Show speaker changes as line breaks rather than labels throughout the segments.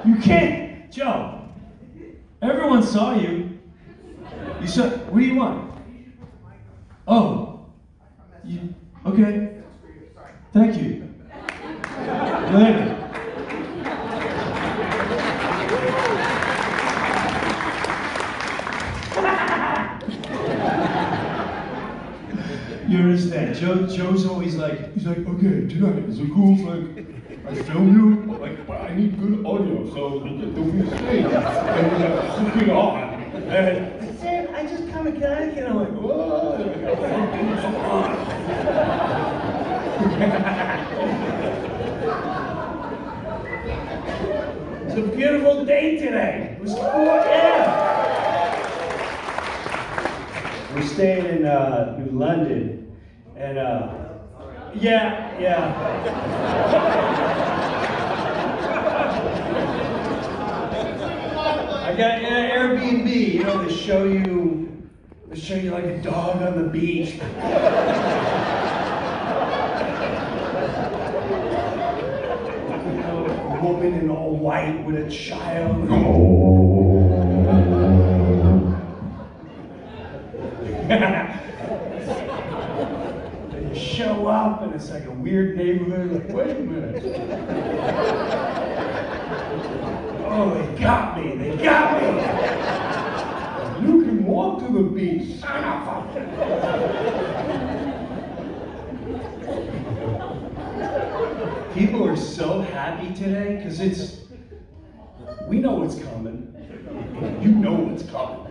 You can't, Joe. Everyone saw you. You saw, what do you want? Oh, you, okay. Thank you. Later. You understand? Joe's always like, he's like, okay, tonight, is it cool if I film you? Like, well, I need good audio, so there'll be a stage, and something on. And I said, I just come and and I'm like, whoa. It's a beautiful day today. It was cool, yeah. We're staying in New London, and yeah. I got Airbnb, you know, they show you like a dog on the beach. A woman in all white with a child. You show up and it's like a weird neighborhood, like, wait a minute. Oh, they got me. You can walk to the beach, son of a... People are so happy today because we know what's coming. You know what's coming.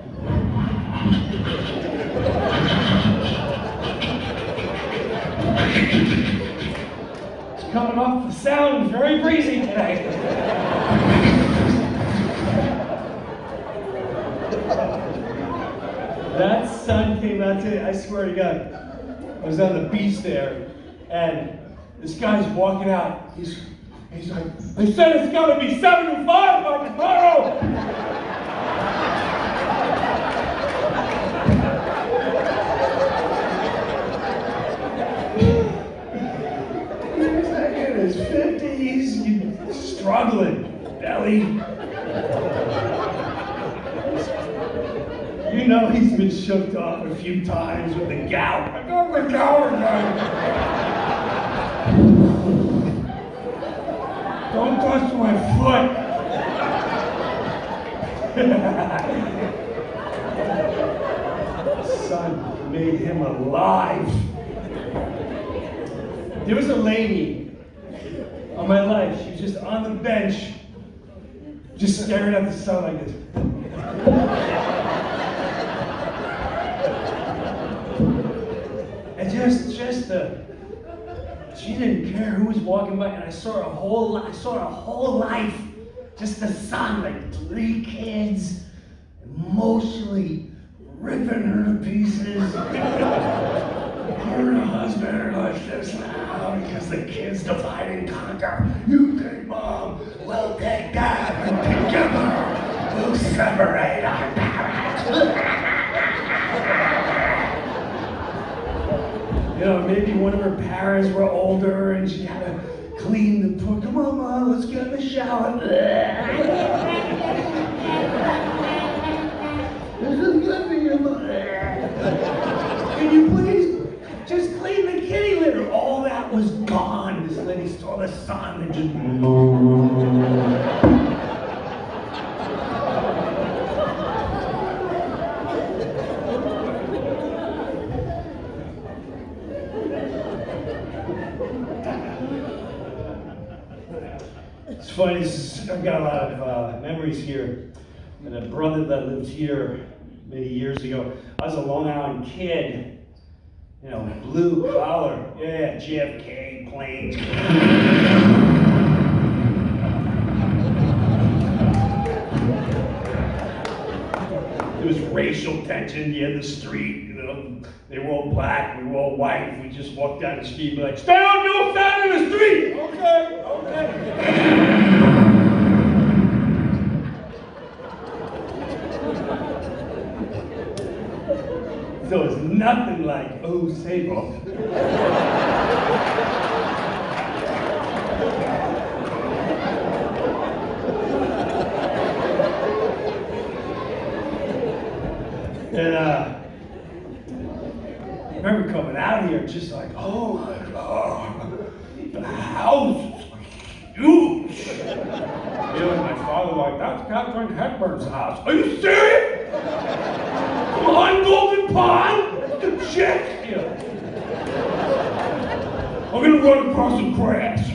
It's coming off the sound, very breezy today. That sun came out today, I swear to God. I was on the beach there, and this guy's walking out. He's like, they said it's gonna be 75 by tomorrow! He's like in his 50s, struggling, belly. You know he's been shook up a few times with the gout. I got the gout again. Don't touch my foot. Sun made him alive. There was a lady on my left. She was just on the bench, just staring at the sun like this. And she didn't care who was walking by, and I saw her whole life, just the sun, like 3 kids, emotionally ripping her to pieces. Her and her husband are like this now because the kids divide and conquer. You take mom, we'll take dad, and together we'll separate our parents. You know, maybe one of her parents were older and she had to clean the toilet. Come on, Mom, let's get in the shower. This is good for you, Mom. Can you please just clean the kitty litter? All that was gone. This lady saw the sun and just... It's funny, I've got a lot of memories here. And a brother that lived here many years ago. I was a Long Island kid, you know, blue collar, yeah, JFK, planes. There was racial tension, you had the street, you know, they were all black, we were all white. We just walked down the street and be like, stay on your side of the street! Okay, okay. So it's nothing like, oh, Saybrook.
you're just like, oh my God, the house is huge. You know, and my father like, that's Katharine Hepburn's house. Are you serious? On Golden Pond? The chick? Yeah. I'm gonna run across some grass.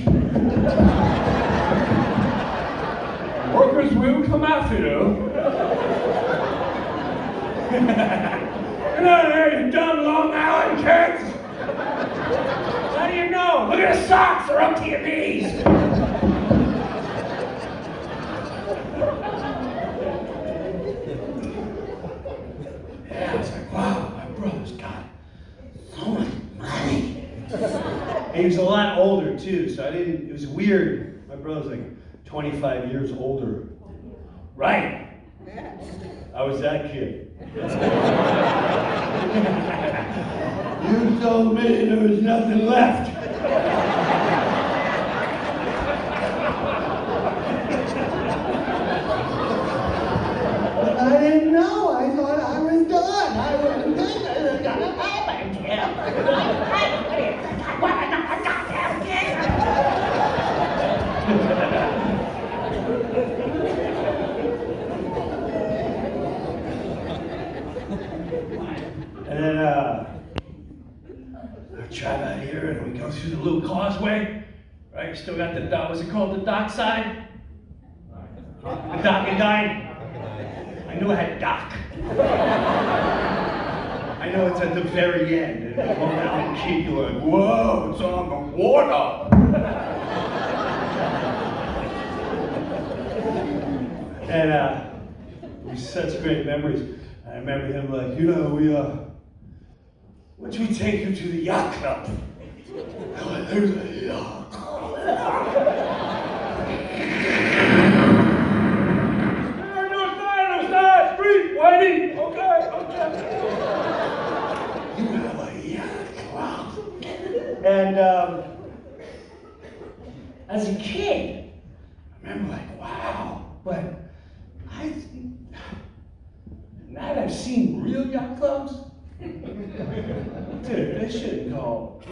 Workers will come after you. Get out of there, you dumb Long Island kids! How do you know? Look at the socks, they're up to your knees! Yeah, I was like, wow, my brother's got so much money.
And he was a lot older too, so it was weird. My brother was like 25 years older. Right. I was that kid. You told me there was nothing left. But I didn't know. I thought I was done. I wasn't done. I was gonna happen, Jim. What a goddamn kid! And then I drive out here and we go through the little causeway, right? Still got the dock, what's it called? The dock side? The dock and dine? I knew I had dock. I know it's at the very end. And if you're out kid, you're like, whoa, it's on the water. And it was such great memories. I remember him like, you know, once we take you to the yacht club. There's a yacht club. No, street, Whitey. Okay. You have a yacht club. And as a kid, I remember like, wow, but now that I've seen real yacht clubs, dude, this shit called.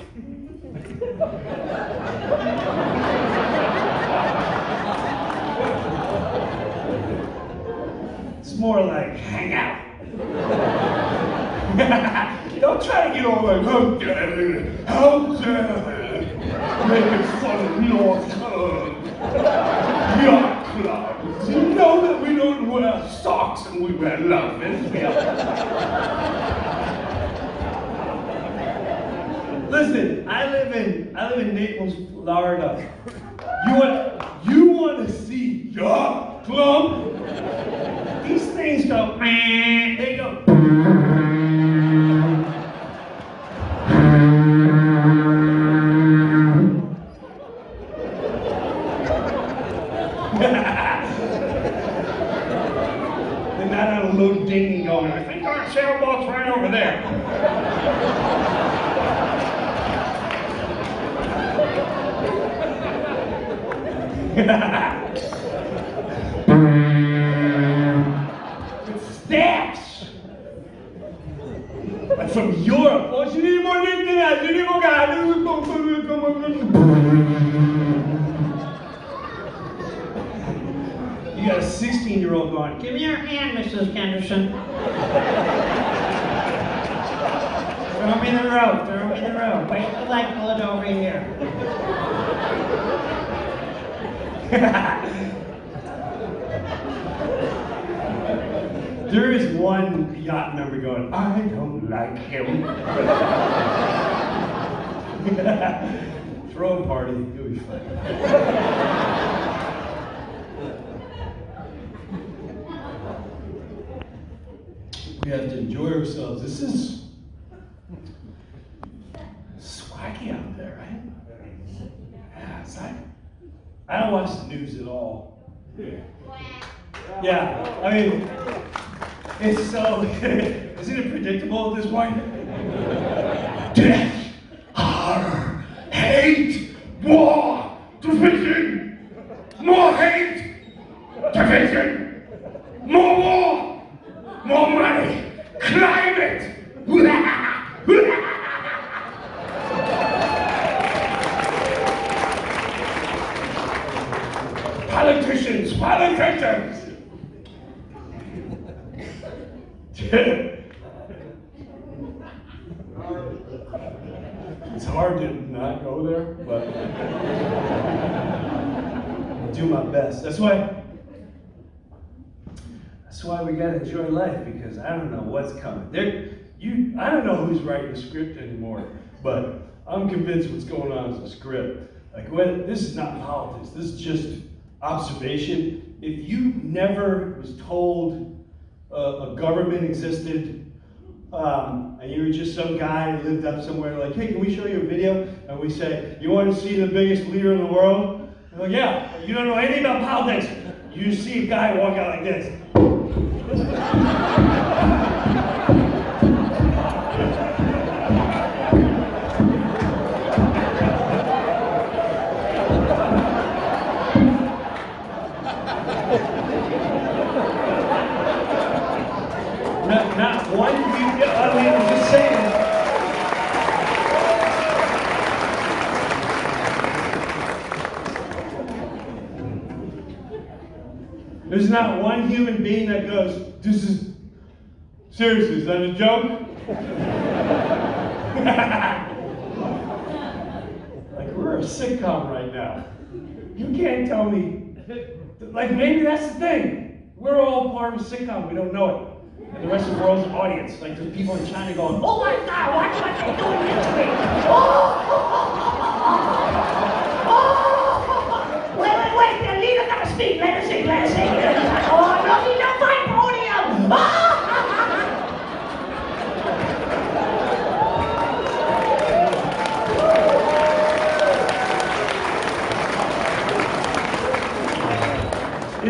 It's more like hang out. Don't try to get all like, how dare making fun of North yacht clubs. You know that we don't wear socks and we wear loafers. Listen, I live in Naples, Florida. You want to see yacht club? These things go, they go. They're not on a little dinghy going, I think our sailboat's right over there. It stamps. But from Europe, oh, you need more than that. You need more guys. You got a 16-year-old going, give me your hand, Mrs. Henderson. Throw me the rope. Wait till I pull it over here. There is one yacht member going, I don't like him. Throw a party, it'll be fun. We have to enjoy ourselves. This is swaggy out there, right? Yeah, it's like, I don't watch the news at all. Yeah, I mean, it's so, isn't it predictable at this point? Death, horror, hate, war, division, more hate, division, more war, more money, climate.
Politicians! It's hard to not go there, but I'll do my best. That's why we gotta enjoy life, because I don't know what's coming. I don't know who's writing the script anymore, but I'm convinced what's going on is a script. Like, this is not politics. This is just observation. If you never was told a government existed, and you were just some guy who lived up somewhere, like, hey, can we show you a video? And we say, you want to see the biggest leader in the world? You're like, yeah, you don't know anything about politics. You see a guy walk out like this. Not one video, I mean, I'm just saying. There's not one human being that goes, seriously, is that a joke? Like, we're a sitcom right now. You can't tell me, like, maybe that's the thing. We're all part of a sitcom, we don't know it. And the rest of the world's an audience. Like, there's people in China going, oh my God, watch what they're doing this to me. Wait, the leader gotta speak. Let her sing. Oh, no, he's on my podium.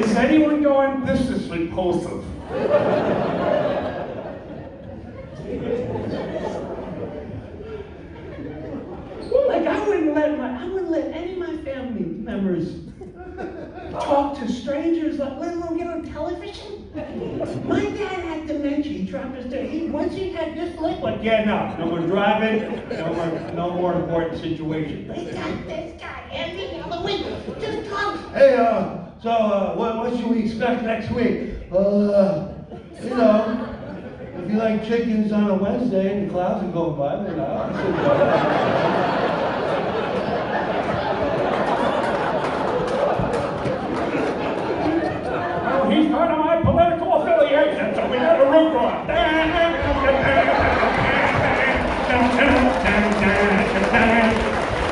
Is anyone going, this is repulsive? Like, I wouldn't let any of my family members talk to strangers, let alone get on television. My dad had dementia. He dropped his dead. Once he had this look, like, yeah, no more driving, no more important situation. They got this guy every other week. Just talk. Hey, what should we expect next week? You know, if you like chickens on a Wednesday and the clouds are going by, then I'll sit He's part of my political affiliation, so we got a root on.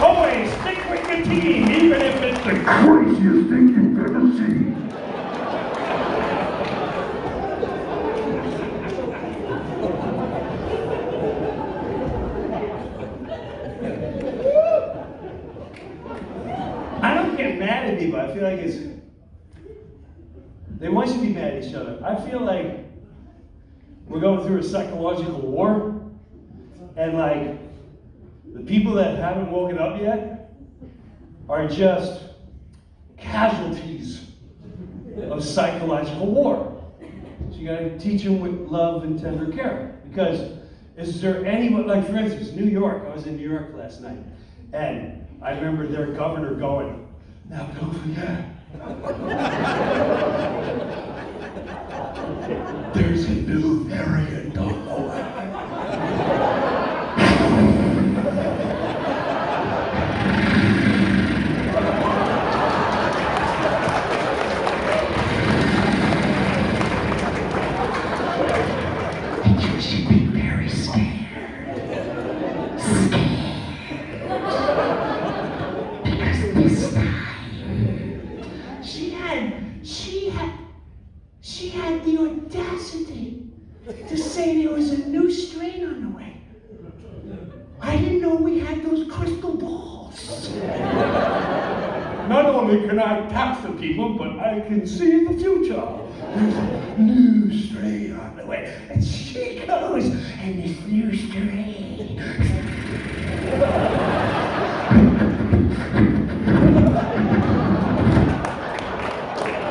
Always stick with your team, even if it's the craziest thing you've ever seen. I don't get mad at people. I feel like they want you to be mad at each other. I feel like we're going through a psychological war, and like the people that haven't woken up yet are just casualties of psychological war. So you gotta teach them with love and tender care. Because is there anyone, like for instance, New York, I was in New York last night, and I remember their governor going, now don't forget, there's a new variant on the way. And you should be very scared. Because this time, she had the audacity to say there was a new strain on the way. I didn't know we had those crystal balls. Not only can I tax the people, but I can see the future. There's a new strain on the way. And she goes, and this new strain.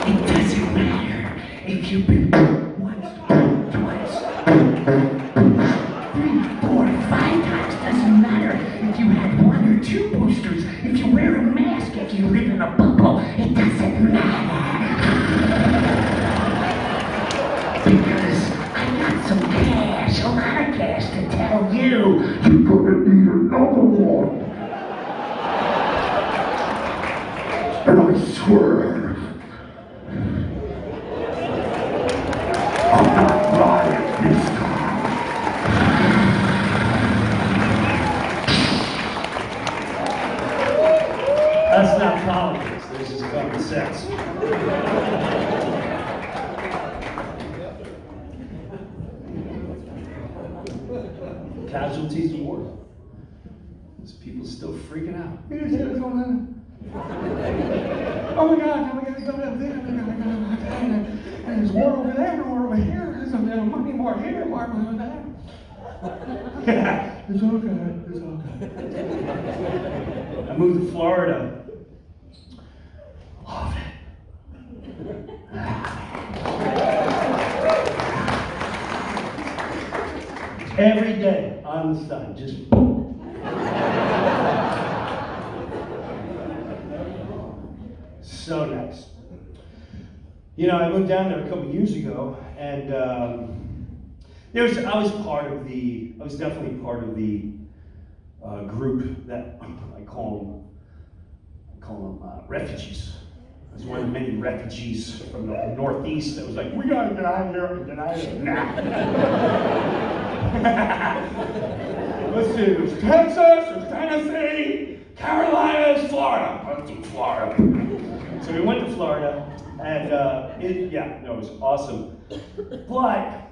It doesn't matter if you've been once, twice, 3, 4, 5 times. Doesn't matter if you had 1 or 2 boosters. If you wear a mask, if you live in a bubble, it doesn't matter. And I swear, I'm not lying this time.
That's not politics, this is common sense. Casualties of war. There's people still freaking out. Oh my God, oh my God, there's war over there, war over here, there's money more here, more over there. It's okay, it's okay. I moved to Florida. Love it. Every day on the sun, just so nice. You know, I moved down there a couple years ago, and I was definitely part of the group that I call them refugees. I was one of the many refugees from the Northeast that was like, we gotta get out of here, and I said, nah. Let's see, there's Texas, there's Tennessee, Carolinas, Florida. Let's do Florida. So we went to Florida, and it was awesome. But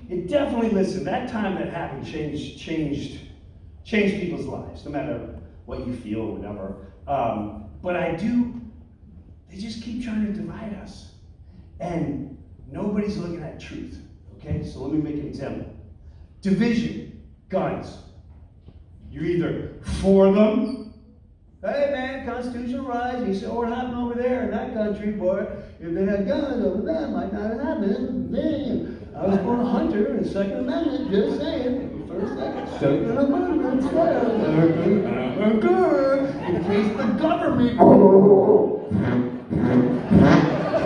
it definitely, listen, that time that happened changed people's lives, no matter what you feel or whatever. But they just keep trying to divide us. And nobody's looking at truth, okay? So let me make an example. Division, guns. You're either for them. Hey man, constitutional rights. You saw what happened over there in that country, boy. If they had guns over there, it might not have happened. Damn. I was born a hunter in the Second Amendment, just saying. First, Second Amendment, in case the government. You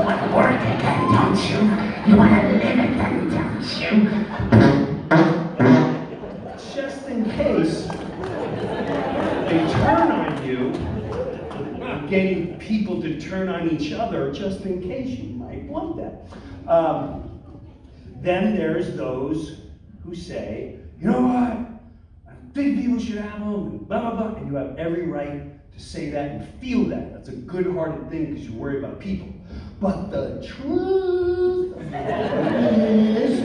want to work again, don't you? You want to live again, don't you? Just in case they turn on you, I'm getting people to turn on each other just in case you might want that. Then there's those who say, you know what? I think people should have them, and blah, blah, blah. And you have every right to say that and feel that. That's a good-hearted thing because you worry about people. But the truth is,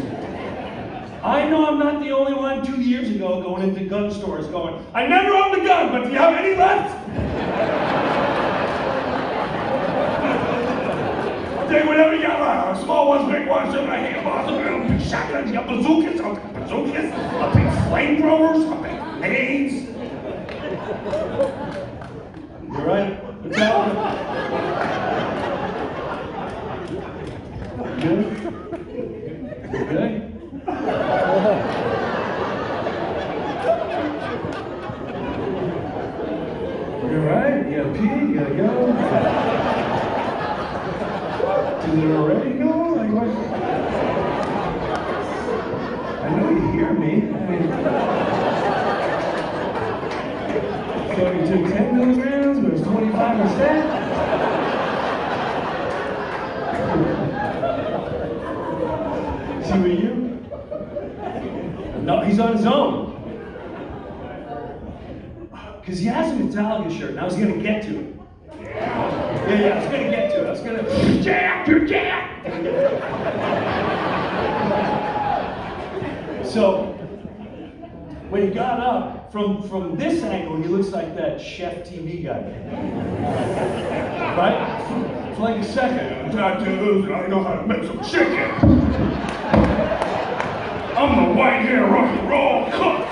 I know I'm not the only one 2 years ago going into gun stores going, I never owned a gun, but do you have any left? I'll take whatever you got left. Small ones, big ones, I hate them. Big shotguns, you got bazookas, big flamethrowers, grenades. You right? What's happening? Good? You good? You right? You gotta pee? You gotta go? Did it already go? Like what? I know you hear me. So you took 10 milligrams, but it's 25%? See what you? No, he's on his own. Because he has a Metallica shirt, and I was going to get to it. Yeah, I was going to get to it. I was going to, you're jacked! So, when he got up, from this angle, he looks like that Chef TV guy. Right? For like a second. Tattoos, I know how to make some chicken. I'm the white hair rock and roll cook.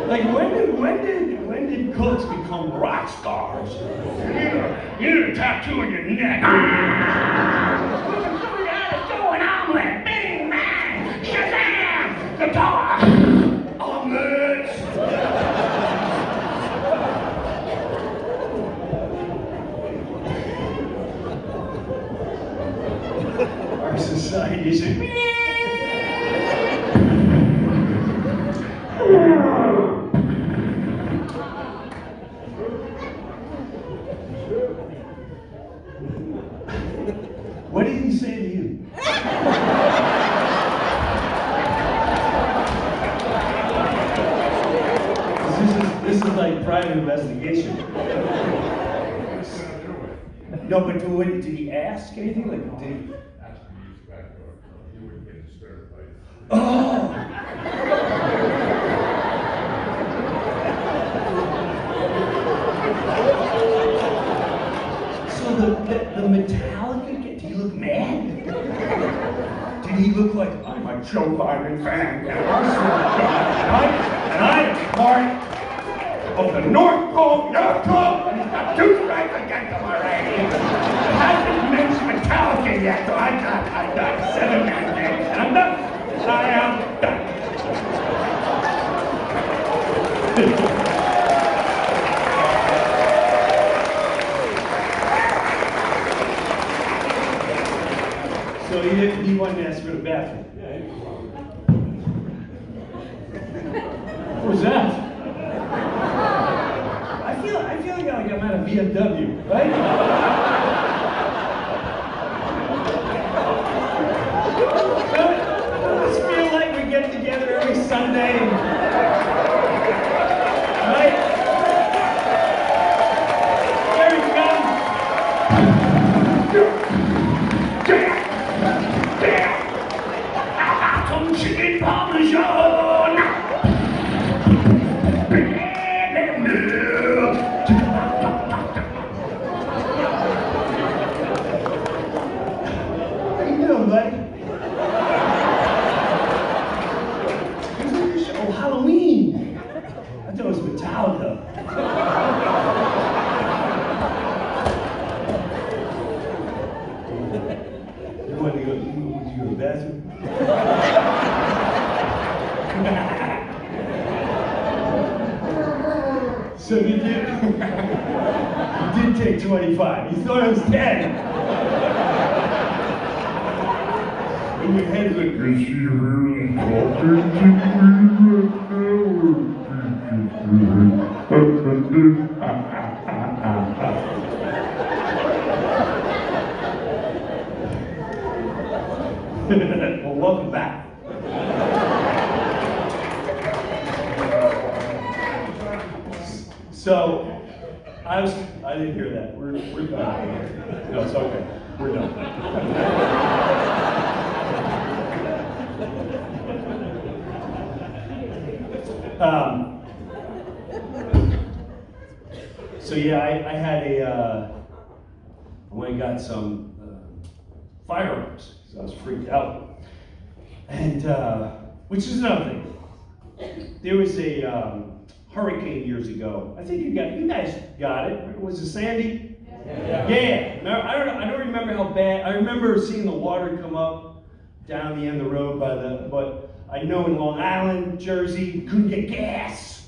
Like when did cooks become rock stars? You need a tattoo on your neck. Do an omelet, Bing Bang, Shazam, guitar, omelets. Our society isn't. This is like private investigation. No, but did he ask anything? Like, did he? Oh! So the Metallica, did he look mad? Did he look like, I'm a Joe Biden fan, and I am part of the North Pole, North Pole, and he's got 2 strikes against him already. Hasn't mentioned Metallica yet, so I got 7 minutes, and I'm done. I am done. So he wanted to ask for the bathroom. What was that? I feel like I'm at a BMW, right? I just feel like we get together every Sunday. Right? There he comes. Some chicken parmesan. How you doing, buddy? Oh, Halloween. I thought it was Metallica. You want to go to the bathroom? So you did take 25. You thought it was 10. And your head went, is she really talking to me Well, welcome back. So, I didn't hear that. We're done. No, it's okay. We're done. So yeah, I had I went and got some firearms, because I was freaked out. And, which is another thing. There was a hurricane years ago. I think you guys got it. Was it Sandy? Yeah. No, I don't remember how bad. I remember seeing the water come up down the end of the road but I know in Long Island, Jersey, you couldn't get gas.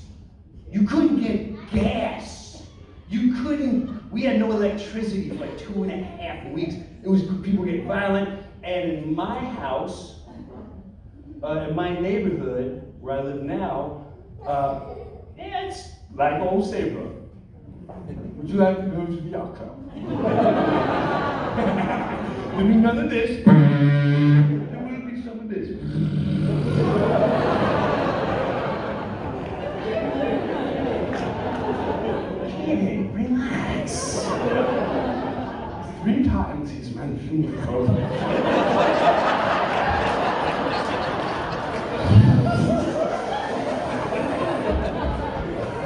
You couldn't get gas. You couldn't. We had no electricity for like 2.5 weeks. It was people getting violent. And in my house, in my neighborhood where I live now, yeah, it's like old Saybrook. Would you like to go to the outcome? Give me none of this. There will be some of this. Hey, relax. 3 times he's mentioned the code.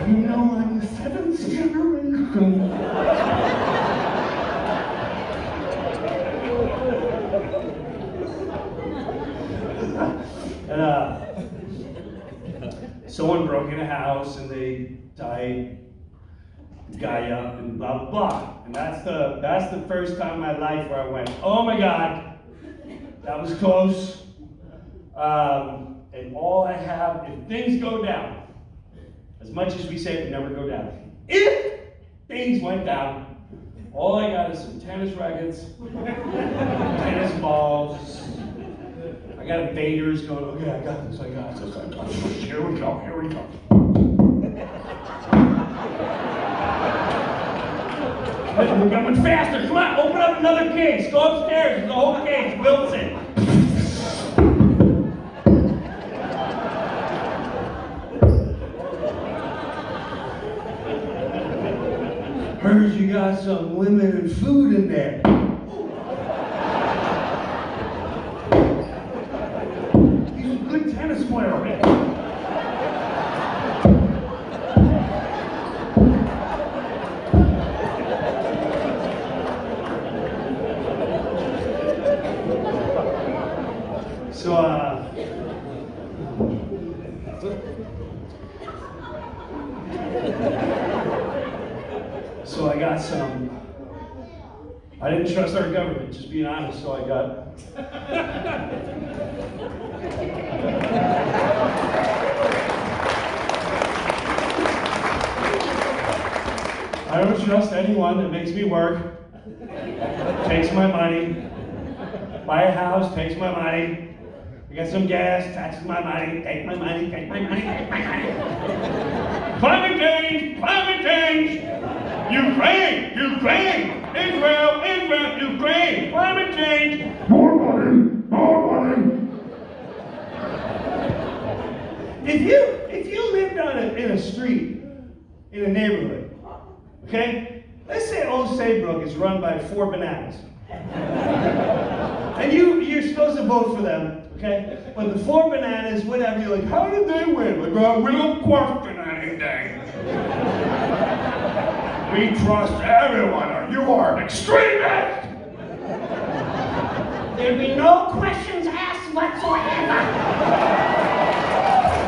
You know, I'm the 7th generation. Someone broke in a house and they tied the guy up and blah, blah, blah. And that's the first time in my life where I went, oh my God, that was close. And all I have, if things go down, as much as we say it would never go down, if things went down, all I got is some tennis rackets, tennis balls. I got invaders going, okay, I got this. Here we go. We're going faster. Come on, open up another case. Go upstairs. There's a whole case. Wilson. Heard you got some limited food in there. He's a good tennis player, man. So I got some. I didn't trust our government, just being honest, so I got. I don't trust anyone that makes me work, takes my money, buy a house, takes my money. I got some gas, taxes my money, take my money, take my money, take my money. Climate change, climate change. Ukraine, Ukraine, Israel, Israel, Ukraine, climate change. More money, more money. If you lived in a street, in a neighborhood, okay? Let's say old Saybrook is run by 4 bananas. And you're supposed to vote for them. Okay? But the 4 bananas, whatever, you're like, how did they win? Like, well, we don't question anything. We trust everyone, or you are an extremist! There'd be no questions asked whatsoever.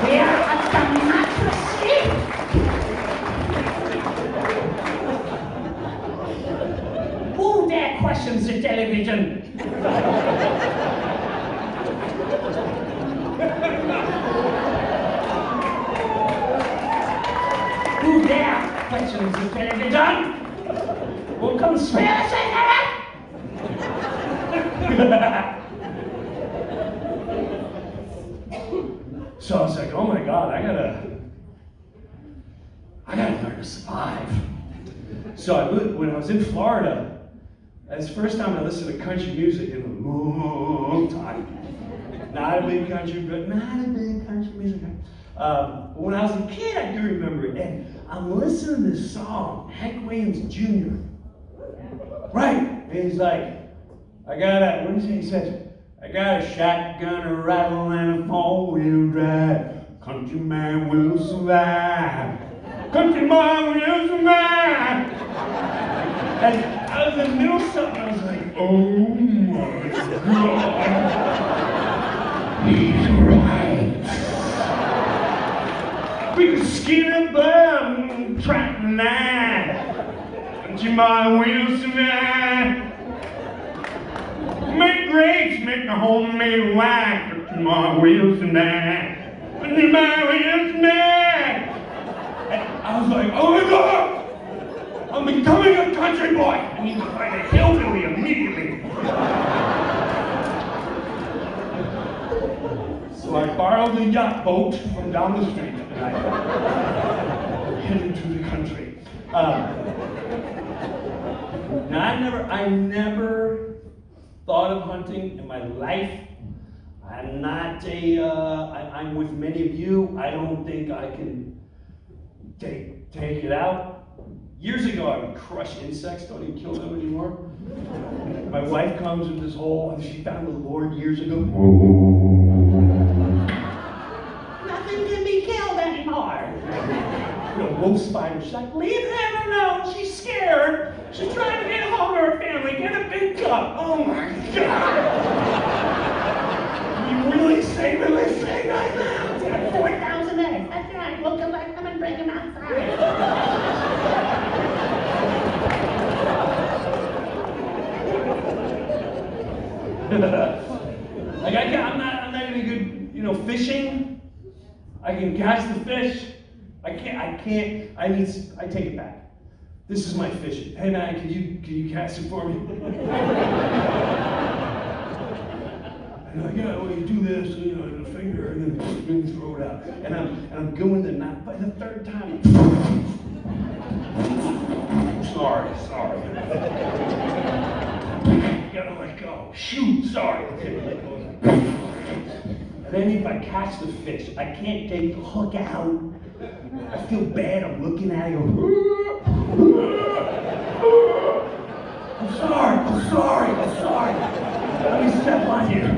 We are a democracy. Who dare questions the television? Who dare questions the television? Who conspiracy theory? So I was like, oh my God, I gotta learn to survive. So when I was in Florida, that's the first time I listened to country music in a long time. Not a big country music guy. When I was a kid, I do remember it. And I'm listening to this song, Hank Williams Jr. Right. And he's like, what does he say? I got a shotgun, a rifle, and a 4-wheel drive. Country man will survive. Country man will survive. And I was in the middle of something, I was like, oh my God. He's right. We could skin a bum, track the line. Country man will survive. Make grapes, make the homemade wine. Country man will survive. Country man will survive. And I was like, oh my God! I'm becoming a country boy! I need to find a hillbilly immediately. So I borrowed a yacht boat from down the street and I headed to the country. Now I never thought of hunting in my life. I'm not I'm with many of you. I don't think I can take it out. Years ago, I would crush insects, don't even kill them anymore. My wife comes with this whole, she found the Lord years ago. Nothing can be killed anymore. You know, wolf spider, she's like, leave her alone, she's scared. She's trying to get home to her family, get a big cup. Oh my God. You really saving this thing right now? It's got 4,000 eggs. That's right, we'll come and bring them outside. Like I'm not any good, fishing. I can catch the fish. I take it back. This is my fishing. Hey man, can you cast it for me? And like, yeah, well you do this, the finger, and then throw it out. And I'm going the knot. By the 3rd time, sorry. Gotta let go. Shoot, sorry. And then if I catch the fish, I can't take the hook out. I feel bad. I'm looking at it. I'm sorry. Let me step on you. I'm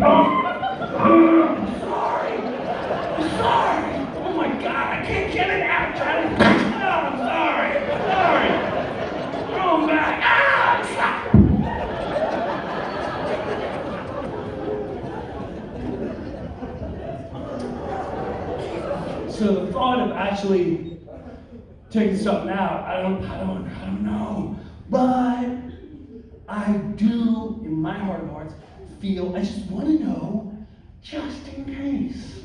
sorry. Oh my God, I can't get it out. No, I'm sorry. Come back. Stop. So the thought of actually taking something out, I don't know. But I do, in my heart of hearts, feel I just want to know, just in case.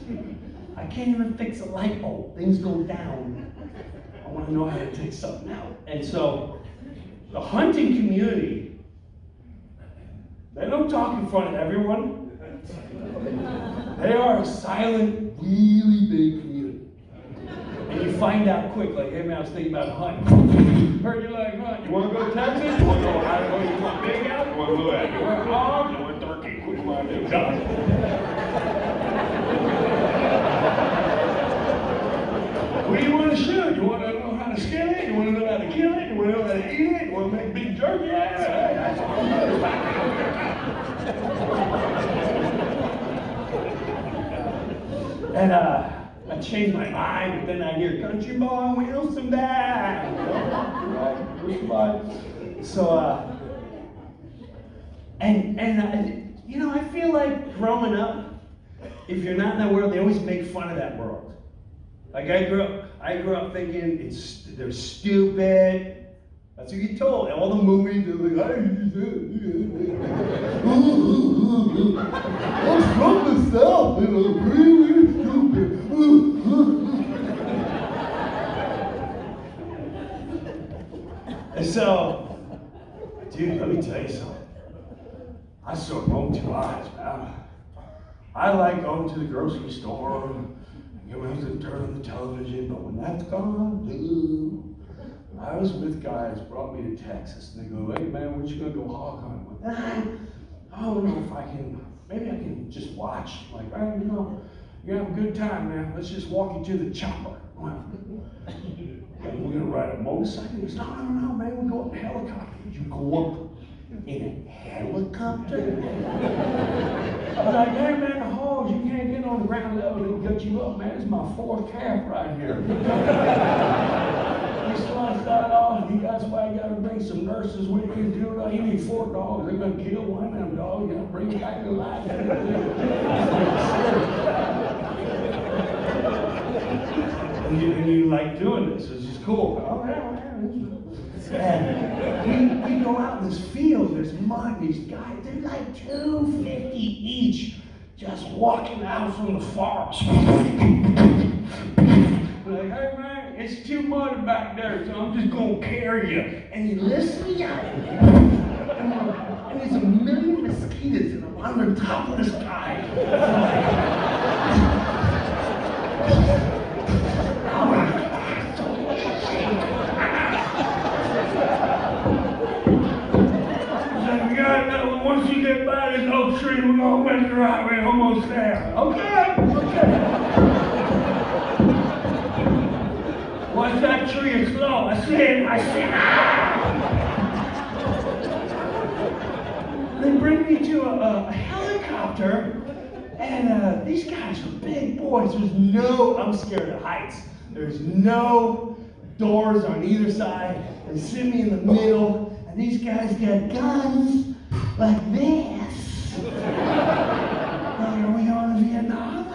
I can't even fix a light bulb. Things go down. I want to know how to take something out. And so, the hunting community, they don't talk in front of everyone. They are a silent, really big community. And you find out quick, like, hey man, I was thinking about hunting. Heard you like hunting. You want to go to Texas? You want to go to Idaho? You want big out? You want to go that? You want hogs? You want turkey? What do you want to do? What do you want to shoot? You want to know how to skin it? You want to know how to kill it? You want to know how to eat it? You want to make big jerky? That's all I'm And I changed my mind, but then I hear country boy, Wilson back. So, you know, I feel like growing up, if you're not in that world, they always make fun of that world. Like I grew up thinking they're stupid. That's what you told. All the movies, they're like, I'm from the South, and I'm really stupid. And so, dude, let me tell you something. I saw wrong two eyes, man. I like going to the grocery store and turn on the television, but when that's gone, dude. I was with guys brought me to Texas, and they go, hey man, when you gonna go hog hunting? I don't know if I can, maybe I can just watch. Like, hey, you know, you have a good time, man. Let's just walk you to the chopper. Well, we're gonna ride a motorcycle. He goes, no, man, we'll go up in a helicopter. You go up in a helicopter? I was like, hey man, the hogs, you can't get on the ground level, they'll gut you up, man. It's my fourth calf right here. He sliced that off, and that's why you gotta bring some nurses with you and do it. You need 4 dogs, they're gonna kill one of them dogs, you gotta bring it back to life. and you like doing this, it's just cool. Oh, and we go out in this field, there's mud, these guys, they're like $250 each, just walking out from the forest. Like, hey man, it's too muddy back there, so I'm just gonna carry you. And he lifts me out. And there's a million mosquitoes, and I'm on the top of this guy. Oh my God. Once you get by this oak tree, we're gonna make it right. We're almost there. Okay. Watch that tree is slow. I said, They bring me to a helicopter, and these guys are big boys. I'm scared of heights. There's no doors on either side. They sit me in the middle, and these guys got guns like this. Are we on Vietnam?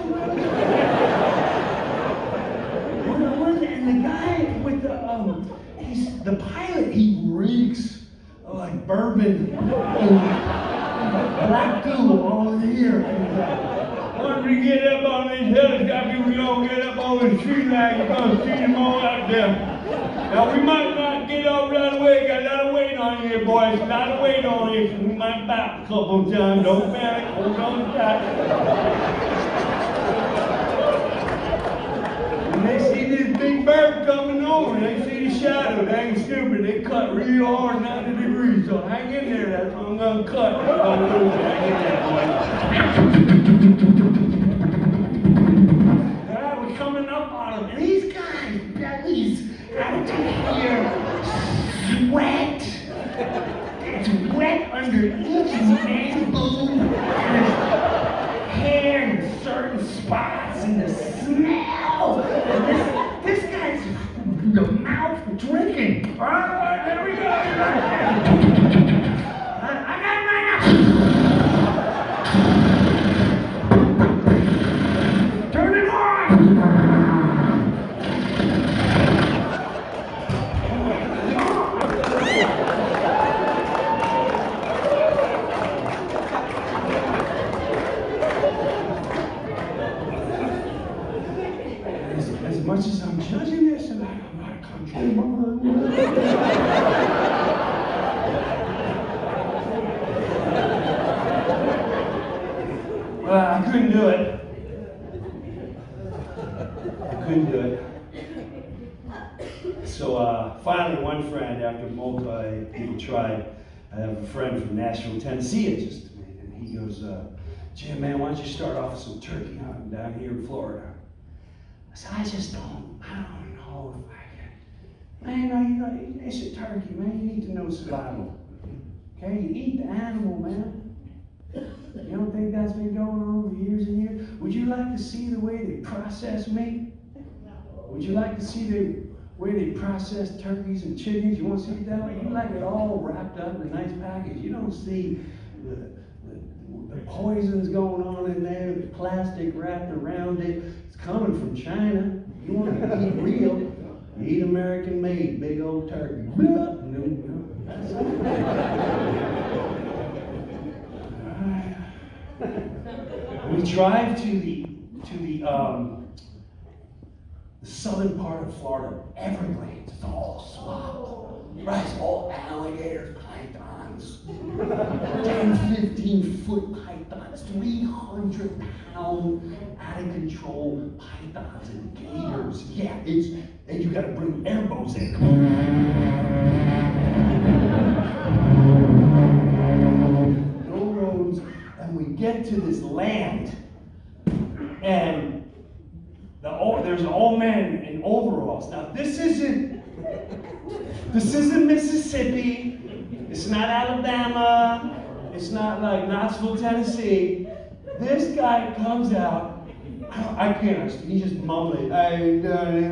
And the guy with the pilot, he reeks like bourbon and black goo all in here. Once we get up on these helicopters, we're gonna get up on the tree line, you're gonna see them all out there. Now we might not get up right away, got a lot of weight on you boys, a lot of weight on you, so we might back a couple times, don't panic, hold on tight. When they see this big bird coming over, they see the shadow, they ain't stupid, they cut real hard 90 degrees, so hang in there, that's what I'm gonna cut. We're gonna lose, hang in there, boys. Alright, we're coming up on them, and these guys' bellies out to here, sweat. It's wet. under each man's boob, and his hair in certain spots, and the smell. And this guy's the mouth drinking. All right, there we go. I got mine now. Turn it on. As much as I'm judging this, and I'm not controlling my mind. Well, I couldn't do it. I couldn't do it. So finally, one friend, after multiple people tried, I have a friend from Nashville, Tennessee, it just to me, and he goes, Jim, man, why don't you start off with some turkey hunting down here in Florida? I said, I don't know if I can. Man, it's a turkey, man. You need to know survival. Okay, you eat the animal, man. You don't think that's been going on for years and years? Would you like to see the way they process meat? Would you like to see the way they process turkeys and chickens? You want to see it that way? You like it all wrapped up in a nice package. You don't see the poisons going on in there, the plastic wrapped around it. It's coming from China. You want to eat real, you eat American made, big old turkey. We drive to the southern part of Florida, Everglades. It's all swamp. Right, it's all alligators, pythons, 10, 15-foot pythons, 300-pound, out of control pythons and gators. Yeah, and you gotta bring airboats in. No roads, and we get to this land, and there's an old man in overalls. Now this isn't Mississippi. It's not Alabama. It's not like Knoxville, Tennessee. This guy comes out. I can't understand. He's just mumbling. I ain't done it.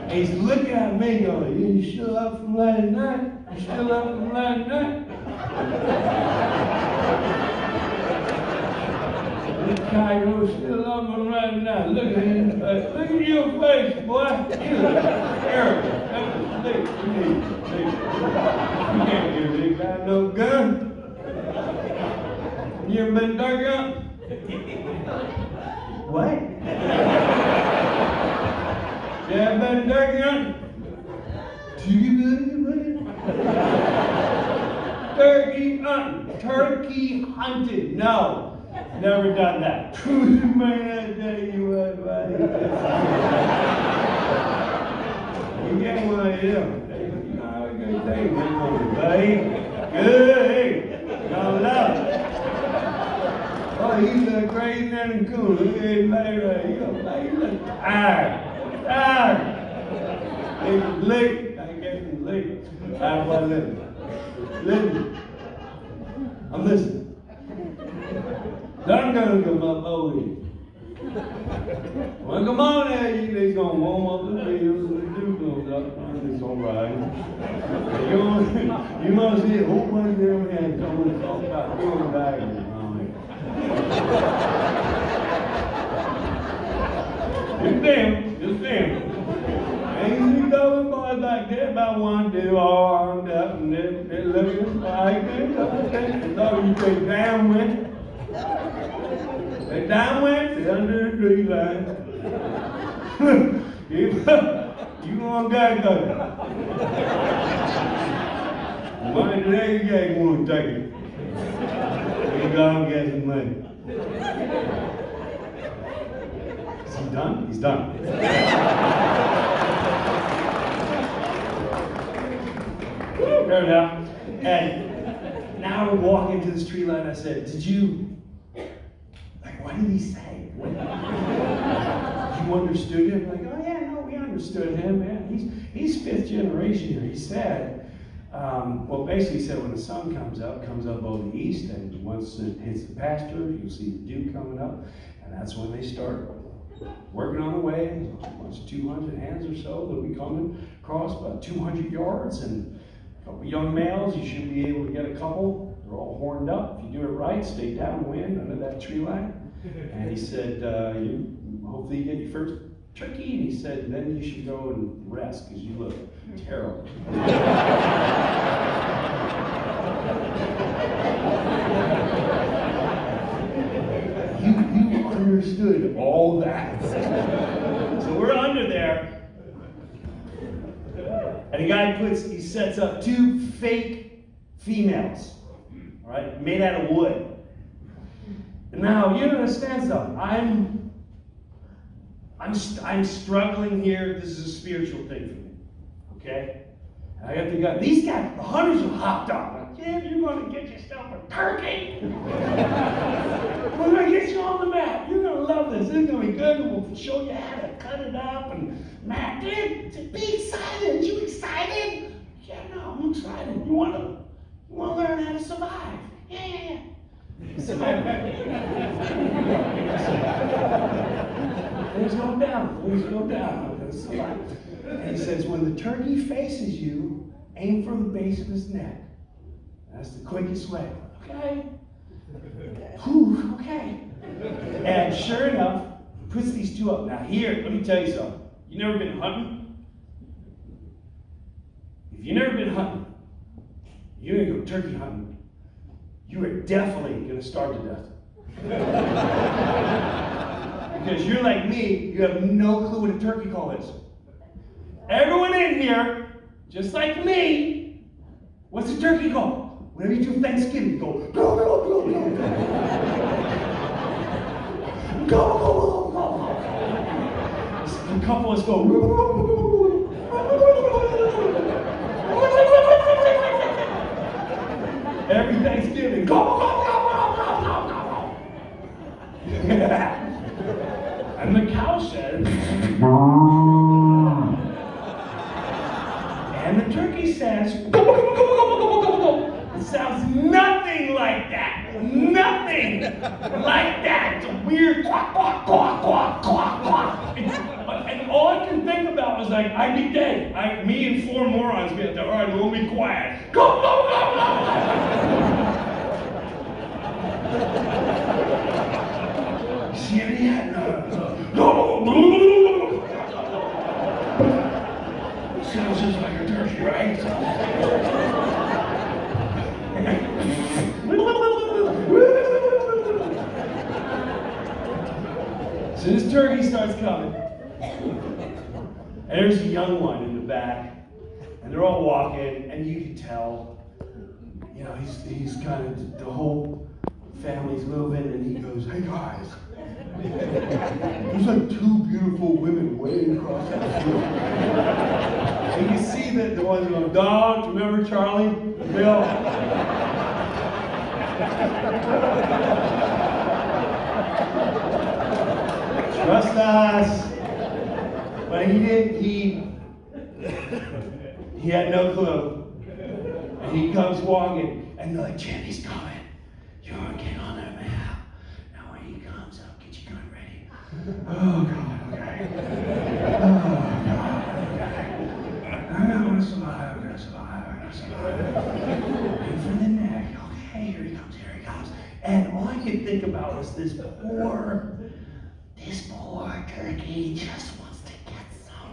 And he's looking at me going, you still up from last night? You still up from last night? This guy goes, still up from last night. Look at your face, boy. You look terrible. That's a sleep. You can't give this guy no gun. You ever been dark out? What? You ever been dark out? Turkey hunting. No. Never done that. Man, I tell you what, buddy. You get one of them. No, good thing, buddy. Good. Y'all love it. Oh, you look crazy and cool. Look at his face right here. You look tired. Tired. He's late. I guess he's late. I want to listen. I'm listening. I'm gonna come up over here. Well, come on there, they're gonna warm up the fields and the dew comes up. It's all right. You want to see a whole bunch of them hands coming and talk about going back and just them. Ain't you going boys back there about one, two, all armed up, and they're looking like this. So you take downwind. They downwind, they're under the tree line. You want to go. One today, you ain't want to take it. You go and get some money. Is he done? He's done. There now. And now we're walking to this tree line. I said, what did he say? You understood it? I'm like, oh yeah, no, we understood.
understood him, man. He's fifth generation here. He said, well, basically he said when the sun comes up over the east, and once it hits the pasture, you'll see the dew coming up, and that's when they start working on the way. Once 200 hands or so, they'll be coming across about 200 yards, and a couple young males, you should be able to get a couple. They're all horned up. If you do it right, stay downwind under that tree line. And he said, hopefully you get your first turkey. And he said, then you should go and rest because you look terrible. You understood all that. So we're under there. And the guy he sets up 2 fake females. All right, made out of wood. Now, you don't understand something. I'm struggling here. This is a spiritual thing for me. Okay? And I got to go. These guys, the hunters are hopped up. Like, yeah, you're going to get yourself a turkey. We're going to get you on the map. You're going to love this. This is going to be good. And we'll show you how to cut it up. And Matt, dude, be excited. You excited? Yeah, no, I'm excited. You want to learn how to survive. Yeah. Things go down. I'm going to survive. And he says, when the turkey faces you, aim for the base of his neck. That's the quickest way. Okay? Whew, okay. And sure enough, he puts these 2 up. Now here, let me tell you something. You never been hunting? If you've never been hunting, you're going to go turkey hunting. You are definitely going to starve to death. Because you're like me, you have no clue what a turkey call is. Everyone in here, just like me, what's a turkey call? Whenever you do Thanksgiving, you go, go, go, go, go, go. Go, go, go, go, go. A couple of us go, every Thanksgiving, go, go, go, go, go, go, go. And the cow says, and the turkey says, go, go, go, go, go, go, go, go. It sounds nothing like that. Nothing like that. It's a weird quack, quack, quack, quack, quack, quack. And all I can think about was like, I'd be dead. Me and 4 morons be like, all right, we'll be quiet. Go, go, go, go. See any yet? No. Sounds just like a turkey, right? So this turkey starts coming. And there's a young one in the back. And they're all walking, and you can tell, you know, he's kind of, the whole family's moving, and he goes, hey guys, there's like 2 beautiful women waiting across that field. And you see that the ones going, Don, remember Charlie? Bill? Trust us. But he had no clue. And he comes walking, and they're like, Jim, he's coming. You're gonna get on that map. Now when he comes up, get your gun ready. Oh God, okay. Oh God, okay. I'm gonna survive, I'm gonna survive. Aim for the neck. Okay, here he comes. And all I could think about was this poor turkey just wants to get some.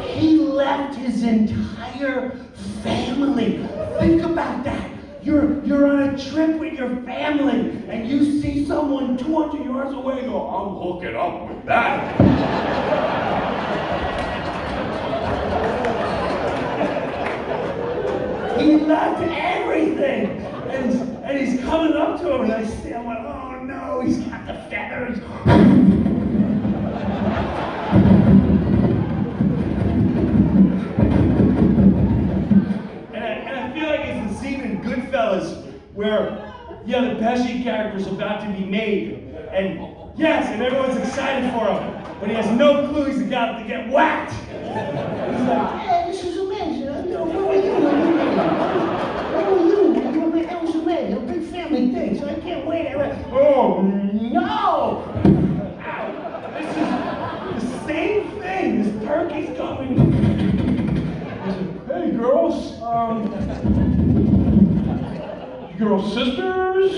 He left his entire family. Think about that. You're on a trip with your family, and you see someone 200 yards away and go, I'm hooking up with that. He left everything. And he's coming up to him, and I see him, like, oh no, he's got the feathers. And I feel like it's the scene in Goodfellas where, the Pesci character's about to be made, and
Yes, and everyone's excited for him. But he has no clue he's about to get whacked. He's like, hey, this is amazing. Where were you? Where were you? That was amazing. A big family thing, so I can't wait. Oh, no! This is the same thing. This turkey's coming. Hey, girls. You girls sisters?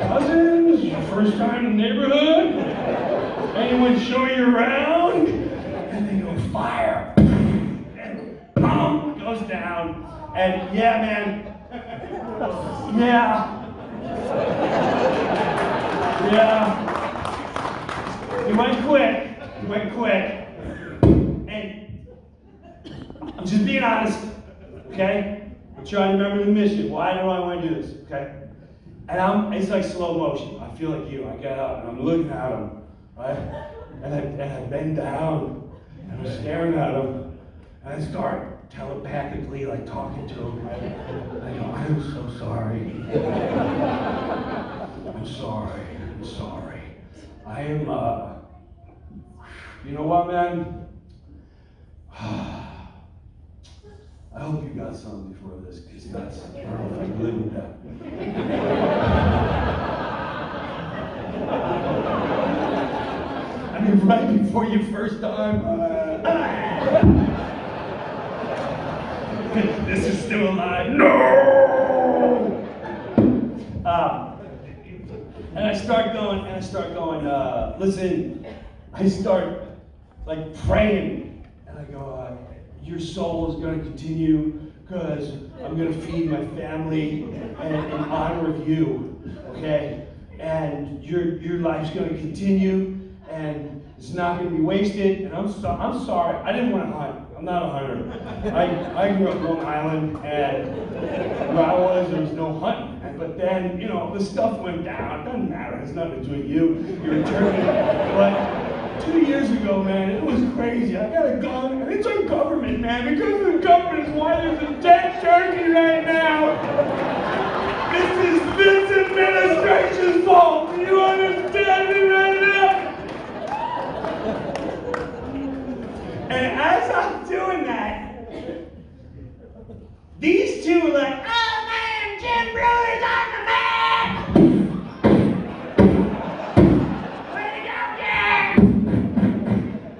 Cousins? Your first time in the neighborhood? Anyone show you around? And they go, fire. And boom, goes down. And yeah, man. Yeah. He went quick. And I'm just being honest, okay? I'm trying to remember the mission. Why do I want to do this, okay? And it's like slow motion. I feel like you. I get up and I'm looking at him, right? And I bend down and I'm staring at him. And I start telepathically, like talking to him. Right? I go, I'm so sorry. I'm sorry. I am, you know what, man? I hope you got some before this, because I don't know if I can live with that. I mean, right before your first time. This is still alive. No! And I start going, listen, I start like praying, and I go, your soul is going to continue, because I'm going to feed my family in honor of you, okay? And your life's going to continue, and it's not going to be wasted. And I'm sorry, I didn't want to hunt. I'm not a hunter. I grew up Long Island, and where I was, there was no hunting. But then, you know, the stuff went down. It doesn't matter. It's nothing to do with you. You're a turkey. But 2 years ago, man, it was crazy. I got a gun, and it's our government, man. Because of the government is why there's a dead turkey right now. This is this administration's fault. Do you understand me right now? And as I'm doing that, these two are like, oh man, Jim Breuer's on the map! Way to go, Jim!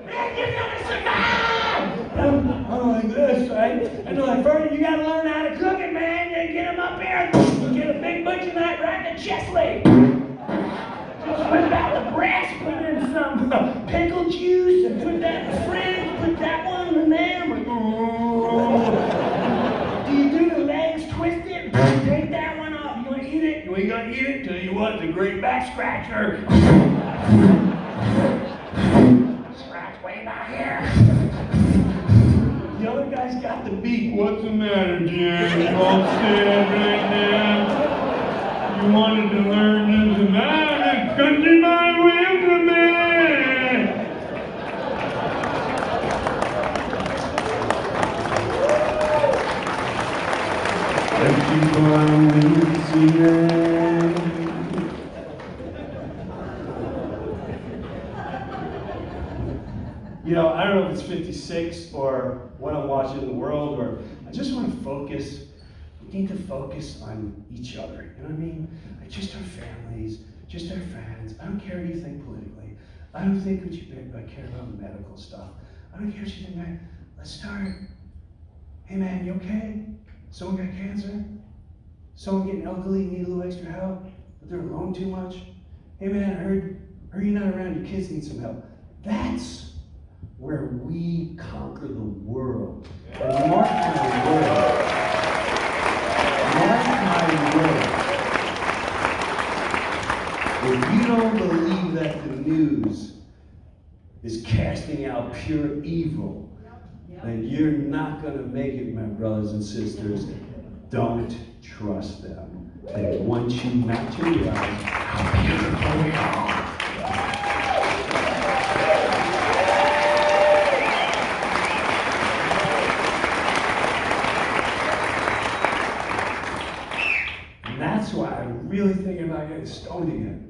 Man, you're gonna survive! I'm like this, right? And they're like, Bernie, you gotta learn how to cook it, man. You get them up here, get a big butcher knife right in the chest leg. Just whip out the breast, put in some pickle juice, and put that in the fridge, put that one in there. I'm like, oh. Do you do the legs twisted? Take that one off. You want to eat it? You ain't gonna eat it? Tell you what, the great back scratcher. Scratch way back here. The other guy's got the beak. What's the matter, Jim? You all stand right now? You wanted to learn this and that? Country my way of the man. You know, I don't know if it's 56 or what I'm watching in the world, or I just want to focus. We need to focus on each other. You know what I mean? Like just our families, just our friends. I don't care what you think politically. I don't think what you care about medical stuff. I don't care what you think, man. Let's start. Hey man, you okay? Someone got cancer? Someone getting elderly, need a little extra help, but they're alone too much? Hey man, I heard you're not around, your kids need some help. That's where we conquer the world. And mark my word. Mark my word. If you don't believe that the news is casting out pure evil, then you're not going to make it, my brothers and sisters. Don't trust them. And once you materialize how beautiful we are. And
why I'm really thinking about getting stoned again.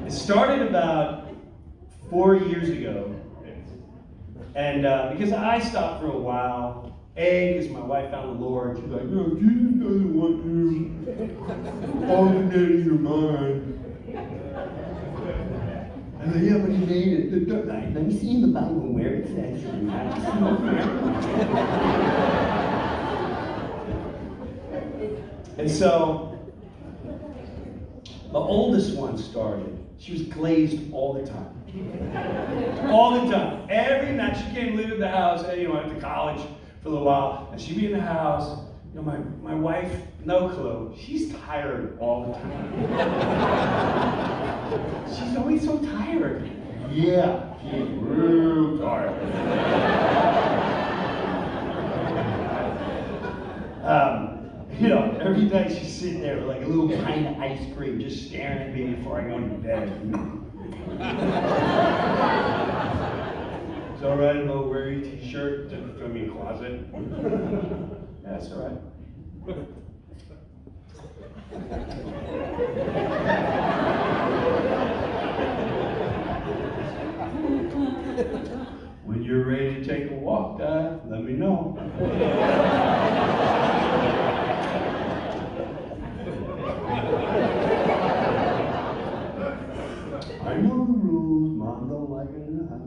It started about 4 years ago, and because I stopped for a while, because my wife found the Lord, she's like, no, Jesus doesn't want you alternating your mind. I'm like, yeah, but he made it. Let me see in the Bible where it says you're not to smoke marijuana. And so, the oldest one started. She was glazed all the time. All the time. Every night she came live at the house, and, I went to college for a little while, and she'd be in the house. My wife, no clue. She's tired all the time. She's always so tired. Yeah, she's real tired. Every night she's sitting there with like a little pint of ice cream, just staring at me before I go to bed. It's all right, I'm gonna wear your t-shirt, throw me in the closet. Yeah, that's all right. When you're ready to take a walk, Dad, let me know. I know the rules, Mom don't like it enough.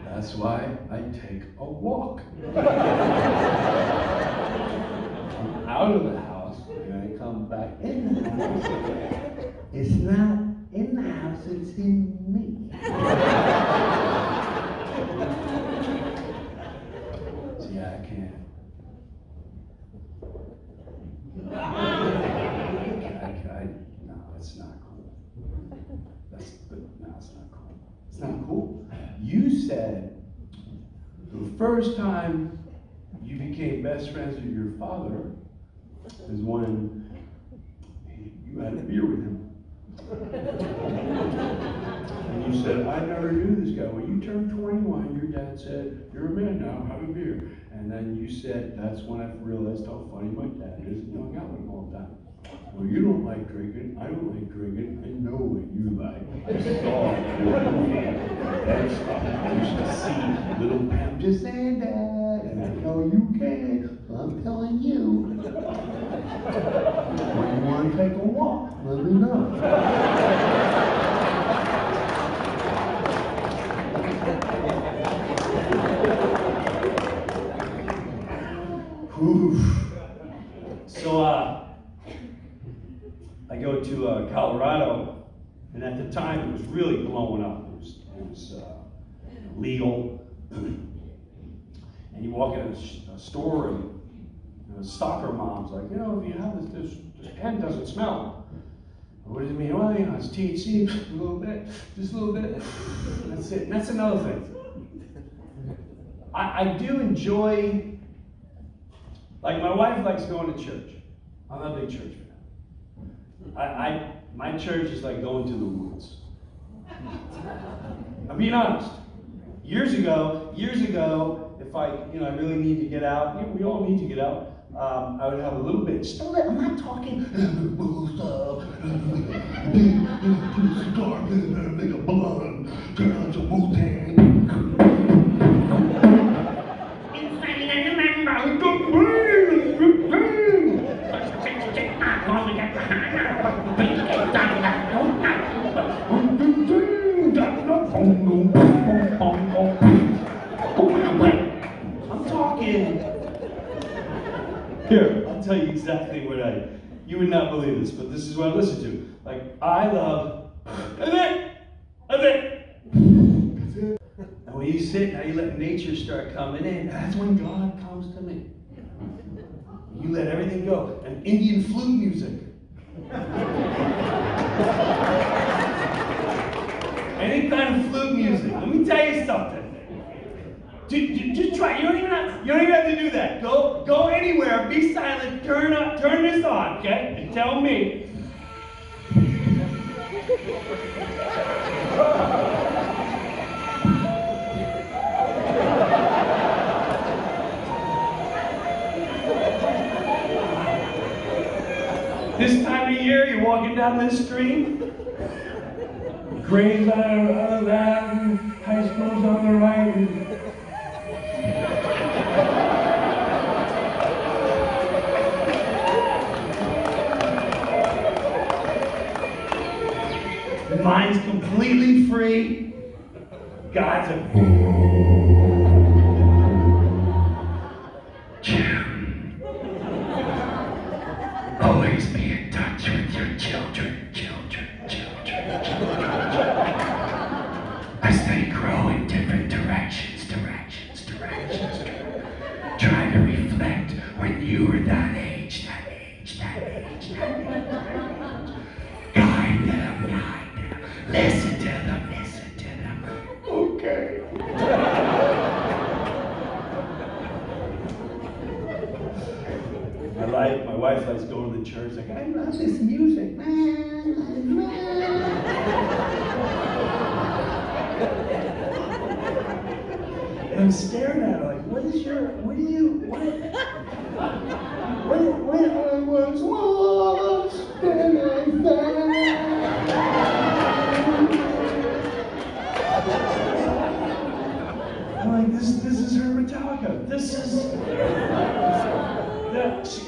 That's why I take a walk. I'm out of the house, and I come back in the house. It's not in the house, it's in me. See, I can't. No, it's not cool. No, it's not cool. It's not cool. You said the first time you became best friends with your father is when you had a beer with him. And you said, I never knew this guy. When you turned 21, your dad said, you're a man now, have a beer. And then you said, that's when I realized how funny my dad is and hung out with him all the time. Well, you don't like drinking, I don't like drinking, I know what you like. I saw that stuff. I used to see little Pam just saying that, and I know you can, so I'm telling you. When you want to take a walk, let me know. So, I go to Colorado, and at the time it was really blowing up. It was legal. And you walk in a store, and stalker mom's like, if you have this pen doesn't smell. What does it mean? Well, it's THC, a little bit, just a little bit. That's it. And that's another thing. I do enjoy, like my wife likes going to church. I'm not a big church fan. My church is like going to the woods. I'm being honest. Years ago, if I really need to get out, we all need to get out, I would have a little bit, just a little, I'm not talking, make a blunt, turn on some Wu-Tang. I'm talking. Here, I'll tell you exactly what you would not believe this, but this is what I listen to. Like, I love, that's it. And when you sit and you let nature start coming in, that's when God comes to me. You let everything go. And Indian flute music. Any kind of flute music. Let me tell you something. Just try. You don't even have to do
do that. Go anywhere. Be silent. Turn this on, okay? And tell me. This time of year, you're walking down this street. Grades out of that, and high school's on the right. Your mind's completely free. God's a... Jim, always be in touch with your children. As they grow in different directions. Try to reflect when you were that age. Guide them. Listen to them. Okay. My wife likes going to the church. Like, I love this music, man. And I'm staring at her like, what do you, when I was lost and I found. I'm like, this is her Metallica. This is,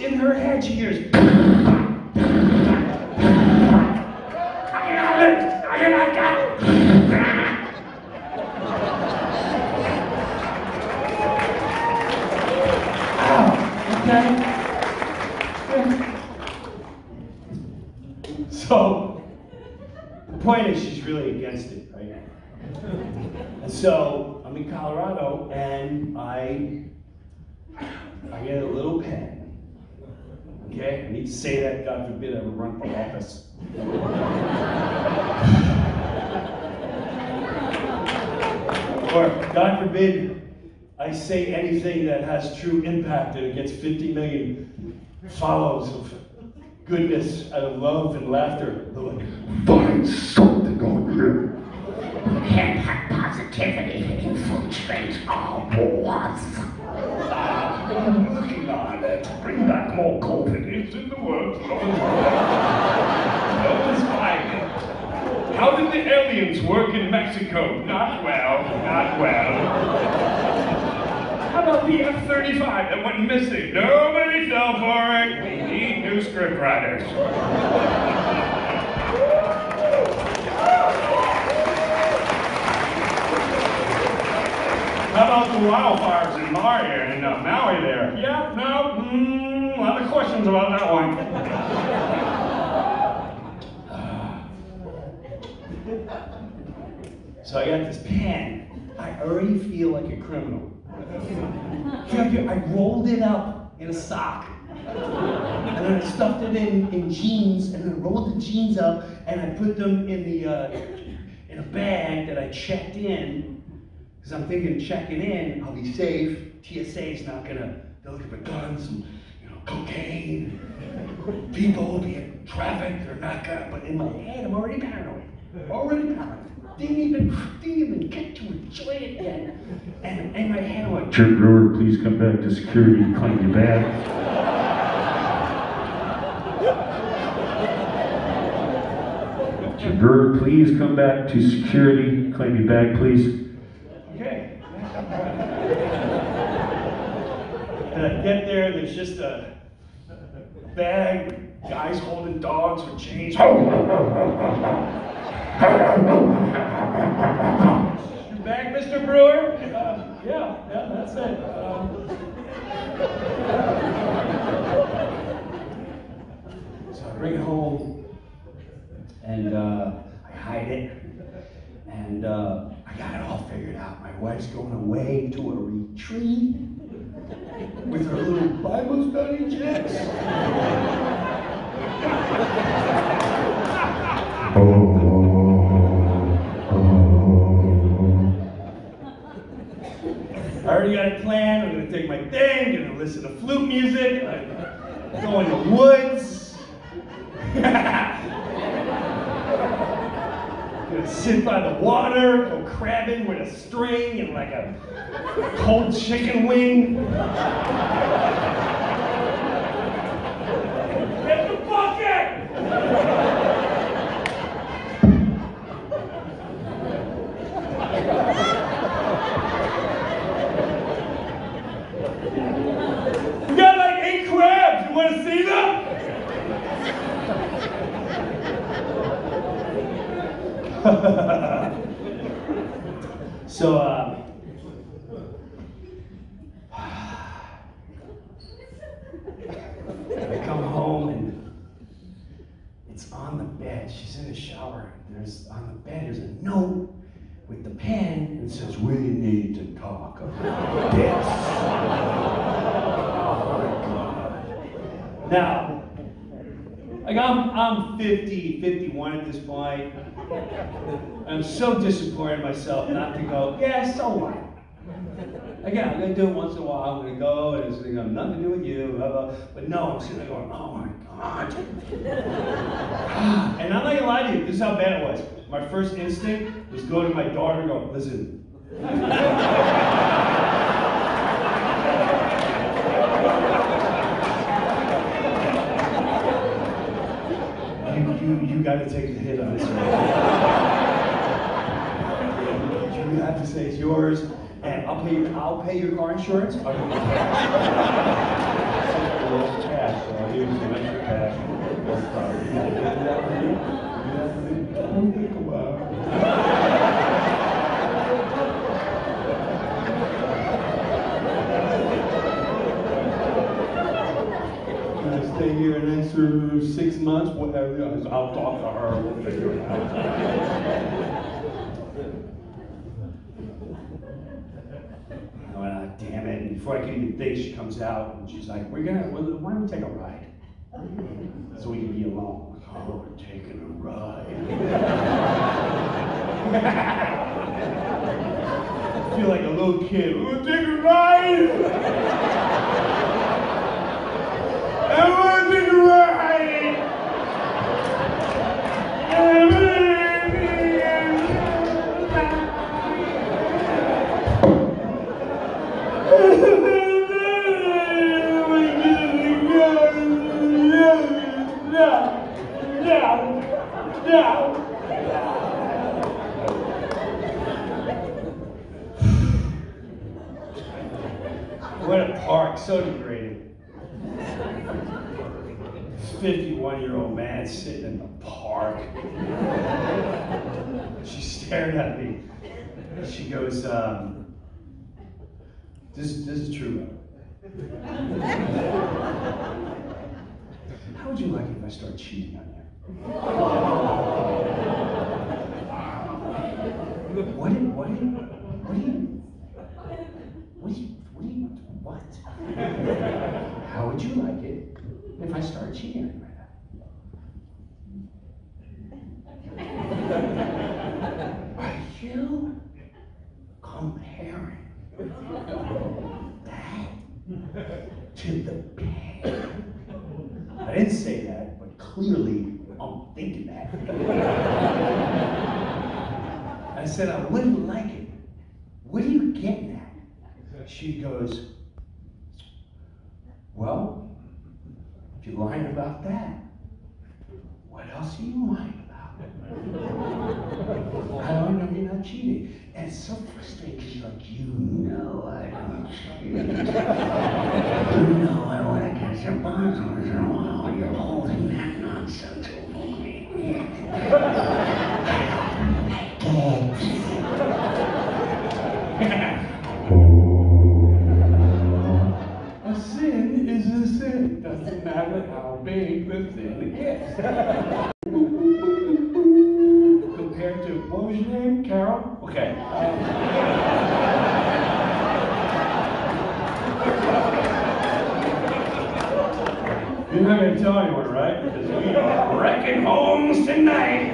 in her head she hears, So, the point is she's really against it, right? And so, I'm in Colorado, and I get a little pen. Okay? I need to say that, God forbid I ever run for office. Or, God forbid, I say anything that has true impact and it gets 50 million follows of goodness out of love and laughter. They're like, find something on here.
Have positivity infiltrates all wars.
I'm working on it to bring back more confidence in the world. Notice fine. How did the aliens work in Mexico? Not well. How about the F-35 that went missing? Nobody fell for it. We need new scriptwriters. How about the wildfires in Maui there? Yeah, no, a lot of questions about that one.
So I got this pen. I already feel like a criminal. I rolled it up in a sock. And then I stuffed it in jeans, and then rolled the jeans up, and I put them in a bag that I checked in. Because I'm thinking checking in, I'll be safe. TSA's not gonna, they're looking for guns and cocaine. People will be in traffic, they're not gonna, but in my head, I'm already paranoid. Didn't even get to enjoy it yet. And in my head, I'm like,
Jim Breuer, please come back to security and claim your bag. Jim Breuer, please come back to security, claim your bag, please.
okay. And I get there, there's just a bag, guys holding dogs with chains. Your bag, Mr. Breuer? Yeah, that's it. So I bring it home, and I hide it, and I got it all figured out. My wife's going away to a retreat with her little Bible study chicks. I already got it planned. I'm gonna take my thing, gonna listen to flute music, go in the woods. Gonna sit by the water, go crabbing with a string and like a cold chicken wing. Get the bucket! We got like 8 crabs. You want to see them? So, I come home and it's on the bed. She's in the shower. On the bed, there's a note with the pen and it says, "We need to talk about this." Oh my God. Now, like I'm 50, 51 at this point. I'm so disappointed in myself not to go, yeah, so what? Again, I'm going to do it once in a while. I'm going to go, and it's going to have nothing to do with you, blah, blah. But no, I'm sitting there going, oh my God. And I'm not going to lie to you, this is how bad it was. My first instinct was go to my daughter and go, listen. You got to take the hit on this one. You have to say it's yours, and I'll pay your car insurance. I'll give you cash. So I'll give you some extra cash. Do that for you. Don't think about it. Stay here an extra 6 months, whatever. I'll talk to her. We'll figure it out. Oh, damn it! And before I can even think, she comes out and she's like, why don't we take a ride? So we can be alone. Oh, we're taking a ride. I feel like a little kid. We're gonna take a ride. I want to take a ride! What a park, so degraded. 51-year-old man sitting in the park. She stared at me. She goes, this is true. How would you like it if I start cheating on you? What? How would you like it if I start cheating on you right now? Are you comparing that to the pain? I didn't say that, but clearly I'm thinking that. I said I wouldn't like it. What are you getting at? She goes, well, if you're lying about that, what else are you lying about? How do I know you're not cheating? And it's so frustrating because you're like, you know I don't cheat. You know I want to catch your bonds once in a while. You're holding that nonsense over me. A sin is a sin. Doesn't matter how big the sin gets. Compared to, what was your name? Carol? Okay. You're not going to tell anyone, right? Because we are wrecking homes tonight.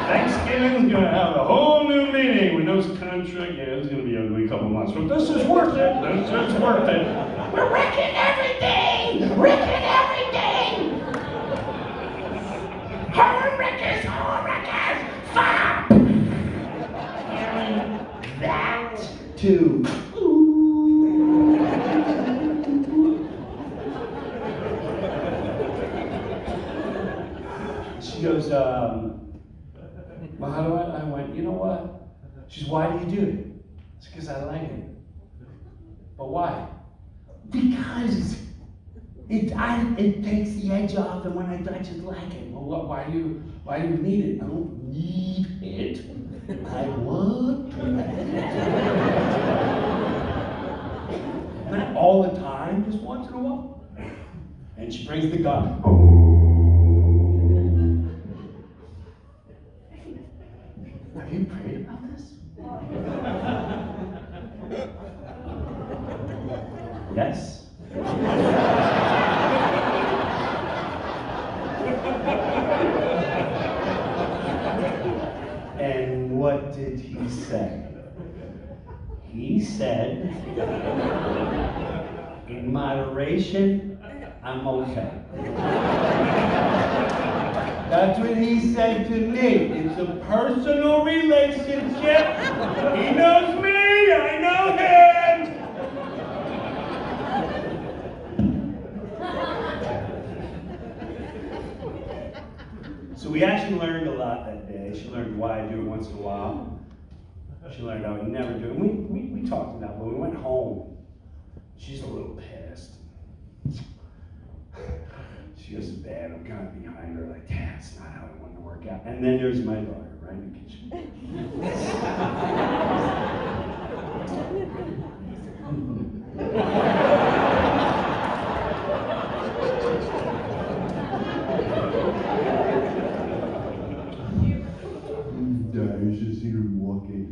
Thanksgiving's gonna have a whole new meaning when those contracts. Yeah, it's gonna be an ugly couple months, but this is worth it. This is worth it.
We're wrecking everything! Wrecking everything! Horror wreckers! Horror wreckers! Stop! Hearing that?
Two. She goes, well, how do I went, you know what? She's, why do you do it? It's because I like it. But why? Because it takes the edge off, and when I just like it. Well, why do you need it? I don't need it. I want it. Not all the time, just once in a while. And she brings the gun. Have you prayed about this? Yes. And what did he say? He said, in moderation, I'm okay. That's what he said to me. It's a personal relationship. He knows me, I know him. So we actually learned a lot that day. She learned why I do it once in a while. She learned I would never do it. We talked about it, but we went home. She's a little pissed. She goes to bed, I'm kind of behind her, like, Dad, it's not how I wanted to work out. And then there's my daughter, right in the kitchen. Dad, you should see her walking.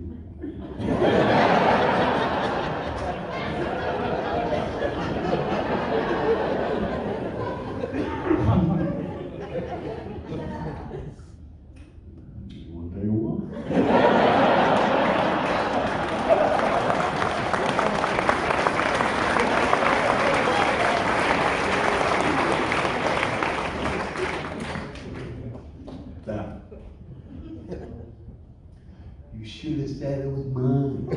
You should have said it was mine.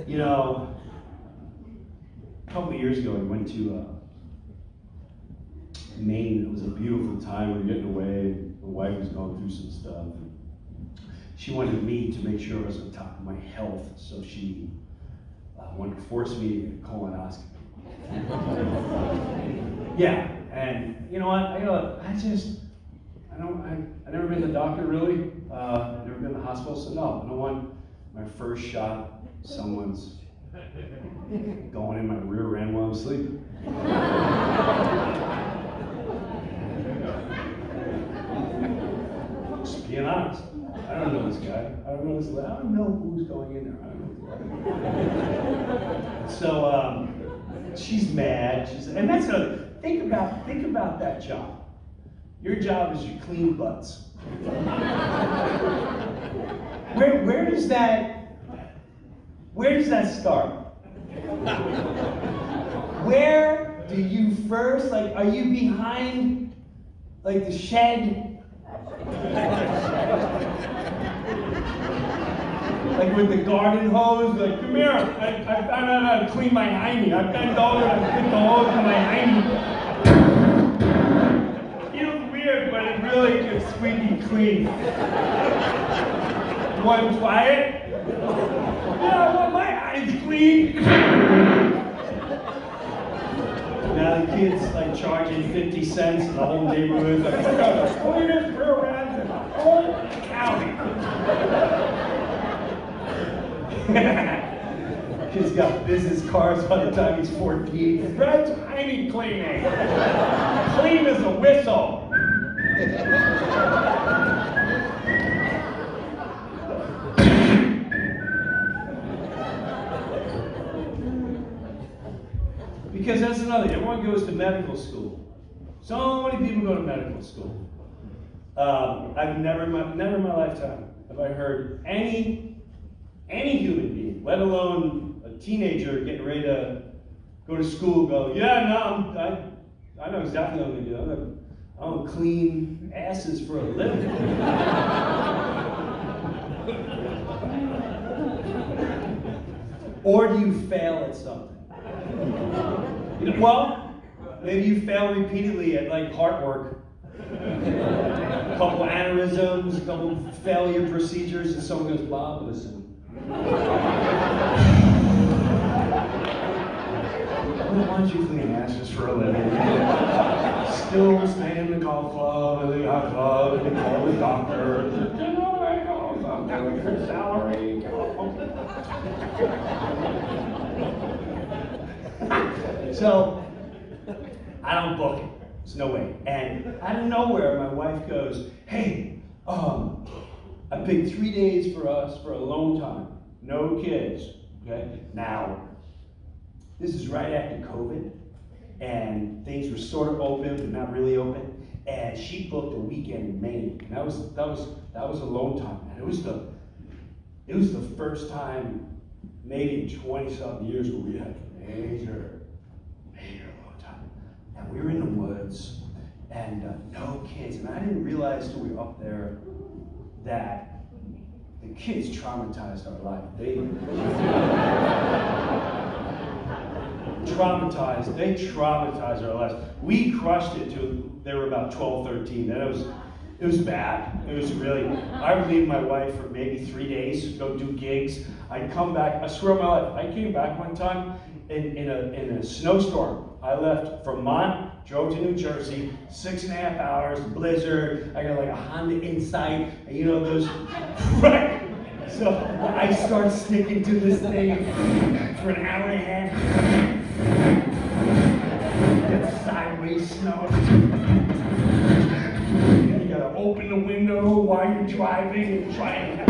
You know, a couple of years ago, I went to Maine. It was a beautiful time. We were getting away. My wife was going through some stuff. She wanted me to make sure I was on top of my health, so she wanted to force me to get a colonoscopy. Yeah, and you know what? I've never been to the doctor really. I've never been to the hospital, so no, I don't want my first shot. Someone's going in my rear end while I'm sleeping. Just being honest. I don't know this guy. I don't know who's going in there. I don't know. So she's mad. And that's another. Think about that job. Your job is you clean butts. Where does that start? Where do you first, like, are you behind, like, the shed? Like with the garden hose, like, come here, I found out how to clean my hiney. I bent over and I put the hose in my hiney. Feels weird, but it really gets squeaky clean. You want to try it? Yeah, I want my eyes clean. Now the kids like charging 50 cents in the whole neighborhood. Like, I got the cleanest rear ends in the whole county. Kid's got business cards by the time he's 14. That's tiny cleaning. Clean as a whistle. goes to medical school. So many people go to medical school. I've never in my lifetime have I heard any human being, let alone a teenager getting ready to go to school, go, yeah, no, I know exactly what I'm going to do. I'm going to clean asses for a living. Or do you fail at something? Well, maybe you fail repeatedly at like heart work. A couple aneurysms, a couple failure procedures, and someone goes, Bob, listen. Why don't you clean asses for a living? Still stay in the golf club and the yacht club and they call the doctor. I'm doing your salary. So, I don't book it. There's no way. And out of nowhere, my wife goes, hey, I picked 3 days for us for a alone time. No kids. Okay? Now, this is right after COVID, and things were sort of open, but not really open. And she booked a weekend in Maine. And that was alone time. And it was the first time, maybe in 20-something years, where we had major alone time. And we were in the woods, and no kids. And I didn't realize till we were up there that the kids traumatized our life. They traumatized our lives. We crushed it till they were about 12, 13. And it was bad. It was really, I would leave my wife for maybe 3 days, go do gigs. I'd come back, I swear on my life, I came back one time in a snowstorm. I left Vermont, drove to New Jersey, 6.5 hours, blizzard. I got like a Honda Insight, and you know those, right? So I start sticking to this thing for an hour and a half. It's sideways snow. You gotta open the window while you're driving and trying to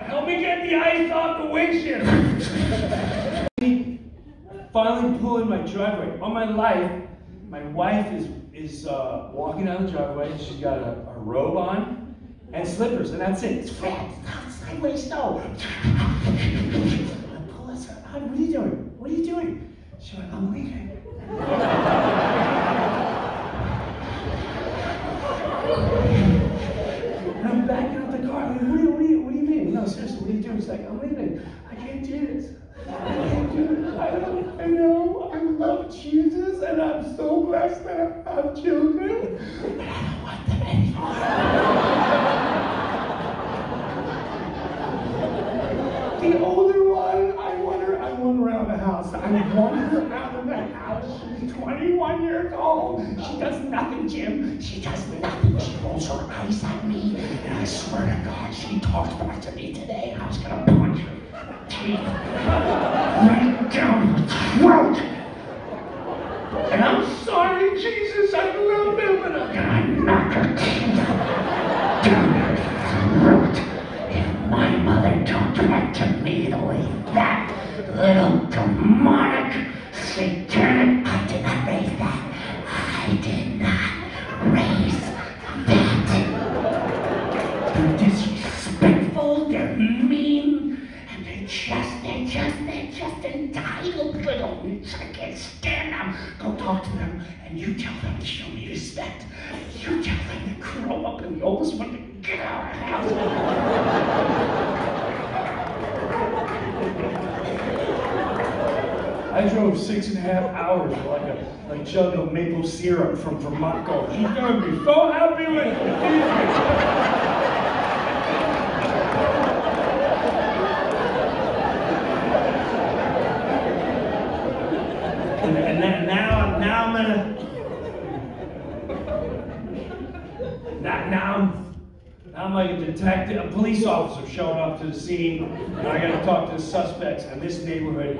help me get the ice off the windshield. Finally pulling my driveway. On my life, my wife is walking down the driveway. She's got a robe on and slippers, and that's it. It's flat. It's not sideways snow. I pull this up. What are you doing? What are you doing? She's like, I'm leaving. And I'm backing up the car. I'm like, what do you mean? No, seriously, what are you doing? She's like, I'm leaving. I can't do this. I can't do it. I know. I love Jesus, and I'm so blessed that I have children. But I don't want them anymore. The older one, I want her around the house. I want her out of the house. She's 21 years old. She does nothing, Jim. She does nothing. She rolls her eyes at me, and I swear to God, she talks back to me today, and I was gonna punch her teeth right down her throat. And I'm sorry, Jesus, I love him, but I'm gonna knock her teeth down her throat. If my mother talked back to me the way that little demonic, satanic, I did not raise that. I did not raise that. They're disrespectful, they're mean, and they're just entitled little bitches. I can't stand them. Go talk to them, and you tell them to show me respect. You tell them to grow up, and the oldest one to get out of the house. I drove 6.5 hours for like a jug of maple syrup from Vermont. She's gonna be so happy with me. And now I'm like a detective, a police officer showing up to the scene, and I gotta talk to the suspects, and this neighborhood,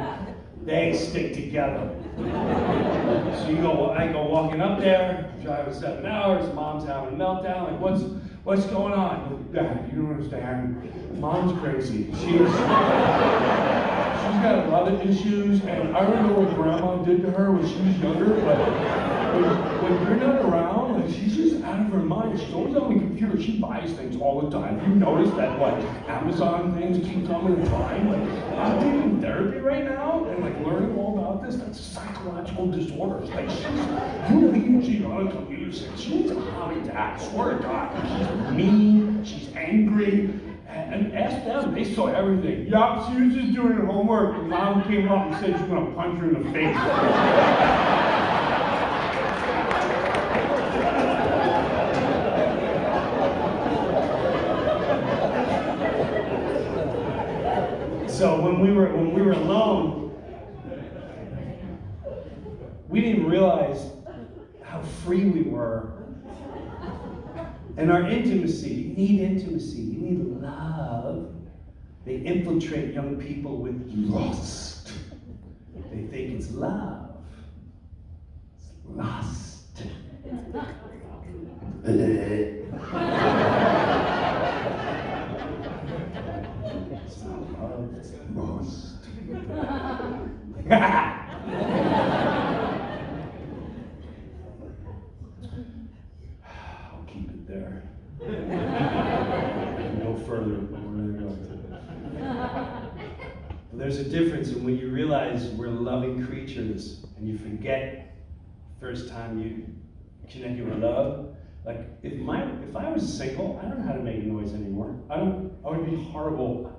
they stick together.
So I go walking up there, driving 7 hours, mom's having a meltdown, like what's going on? Dad, you don't understand. Mom's crazy. She's got a lot of issues, and I don't know what grandma did to her when she was younger, but when you're not around, like she's just out of her mind. She's always on the computer. She buys things all the time. You notice that like Amazon things keep coming in time. Like I'm taking therapy right now and like learning all about this. That's psychological disorders. Like she's on a computer. She's a hobby dad. I swear to God. She's mean. She's angry. And ask them, they saw everything. Yup, she was just doing her homework, and mom came up and said she's gonna punch her in the face. So when we were alone, we didn't realize how free we were. And our intimacy, you need intimacy, you need love. They infiltrate young people with lust. They think it's love. It's lust. It's not love, it's lust. Keep it there. No further, but we're not going to. There's a difference in when you realize we're loving creatures and you forget first time you connect with love. Like if I was single, I don't know how to make noise anymore. I would be horrible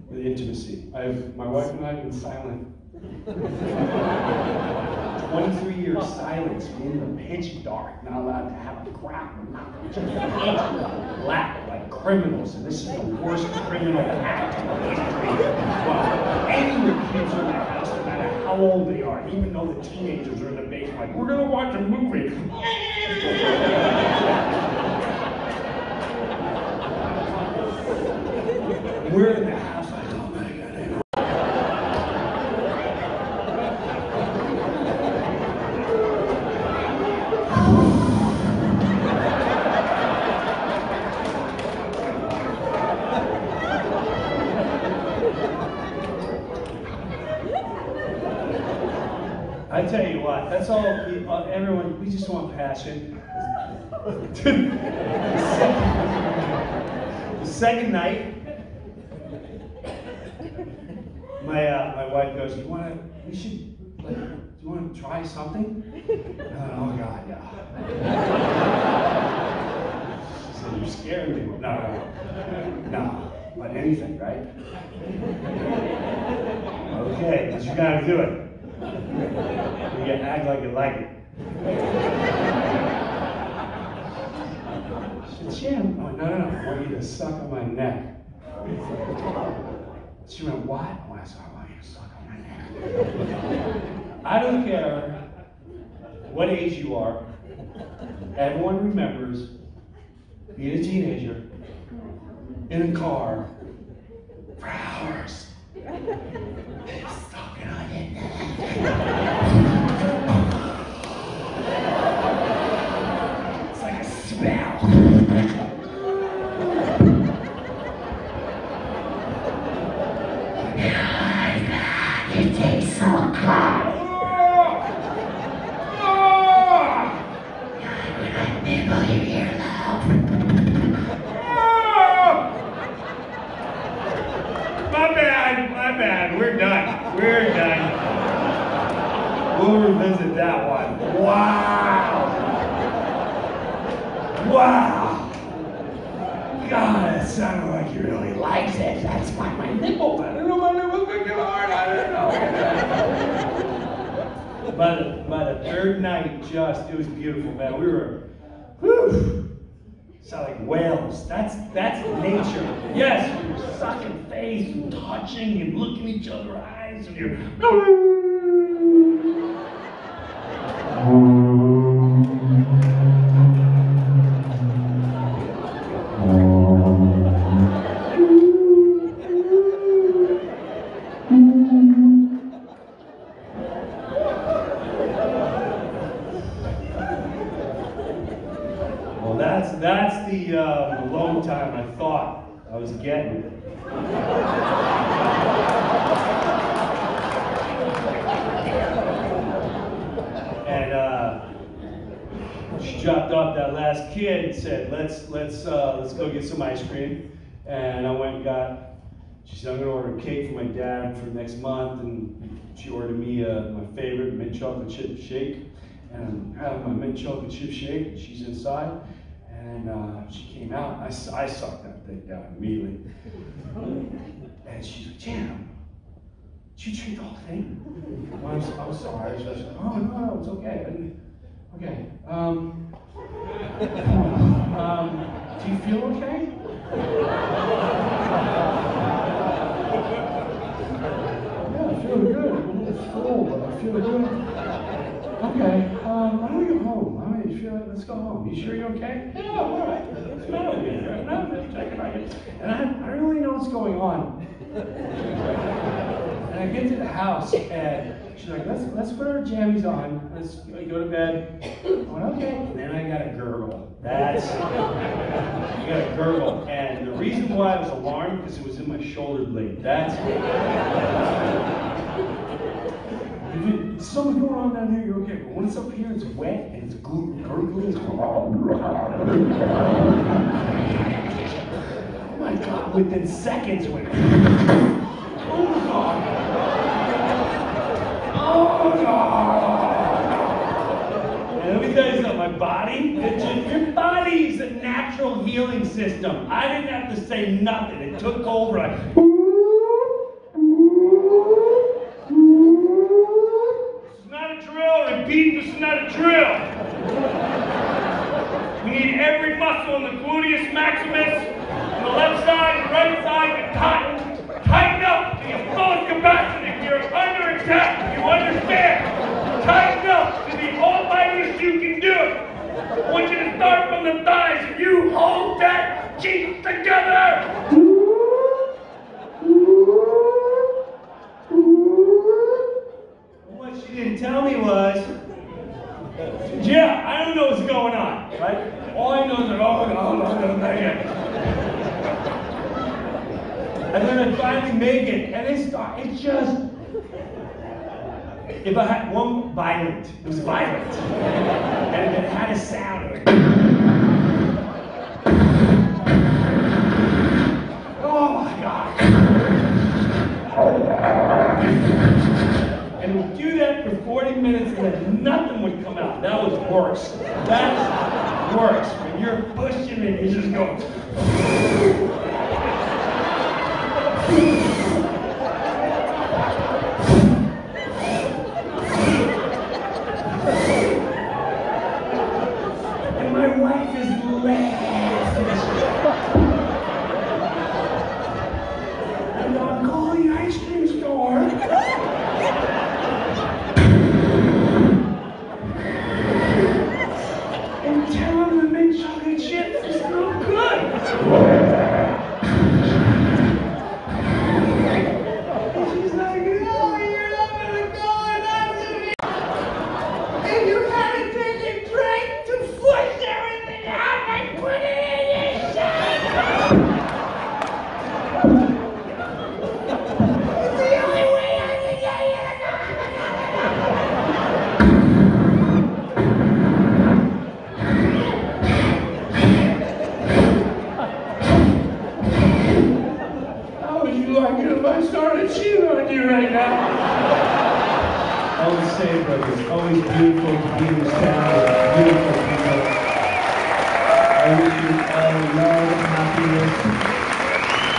with intimacy. My wife and I have been silent. 23 years silence, being in the pitch dark, not allowed to have a crap, just laugh like criminals, and this is the worst criminal act in history. Well, any kids in the house, no matter how old they are, even though the teenagers are in the basement, like, we're gonna watch a movie. We're in the house like, oh my God. I tell you what, that's all, everyone, we just want passion. The second night, my wife goes, do you want to try something? Oh God, yeah. She said, you're scaring me. No, but anything, right? Okay, but you gotta do it. You can act like you like it. She said, Jim, oh, no, I want you to suck on my neck. She went, what? Oh, I said, I want you to suck on my neck. I don't care what age you are. Everyone remembers being a teenager in a car for hours. Sucking on your neck. It's like a spell.
It tastes so good. Nibble your earlobe.
My bad. We're done. We'll revisit that one. Wow. God, that sounded like you really liked it. That's why my nipple. I don't know, my nipple's been getting hard. I don't know. By the third night, it was beautiful, man. We were, sound like whales. That's nature. Yes, we were sucking face and touching and looking each other eyes and you're. that's the alone time I thought I was getting. And she dropped off that last kid and said, let's go get some ice cream. And I went and got. She said, I'm going to order a cake for my dad for next month, and she ordered me my favorite mint chocolate chip shake. And I'm having my mint chocolate chip shake, and she's inside, and she came out. I sucked that thing down immediately. And she's like, Jam, did you drink the whole thing? Well, I'm sorry. She was like, oh, no, it's okay. Okay. Do you feel okay? I feel good. I'm a little full, but I feel good. Okay, why don't we go home? How do you feel? Let's go home. You sure you're okay? Yeah, I'm all right. What's the matter with you? No, I'm just checking on you. And I don't really know what's going on. And I get to the house, and she's like, let's put our jammies on. Let's go to bed. I went, okay. And then I got a gurgle. You got a gurgle. And the reason why I was alarmed, because it was in my shoulder blade. If something's going on down here, you're okay. But when it's up here, it's wet and it's gurgling. Oh my God! Within seconds, it went. Oh my God! Oh God! And let me tell you something. My body, your body is a natural healing system. I didn't have to say nothing. It took over. Repeat, this is not a drill. We need every muscle in the gluteus maximus, on the left side, the right side, to tighten up to your fullest capacity. You're under attack. You understand? Tighten up to the almightiest you can do it. I want you to start from the thighs and you hold that cheek together. What she didn't tell me was, yeah, I don't know what's going on, right? All I know is that, oh, no. And then I finally make it, and it's just, if I had one violent, it was violent, and it had a sound, like, oh my God. And we'd do that for 40 minutes and then nothing would come out. That was worse. That's worse. When you're pushing and you just go. And my wife is laughing. And I'm calling the ice cream store. Saybrook. It's always beautiful to be in this town with beautiful people. I wish you all love and happiness.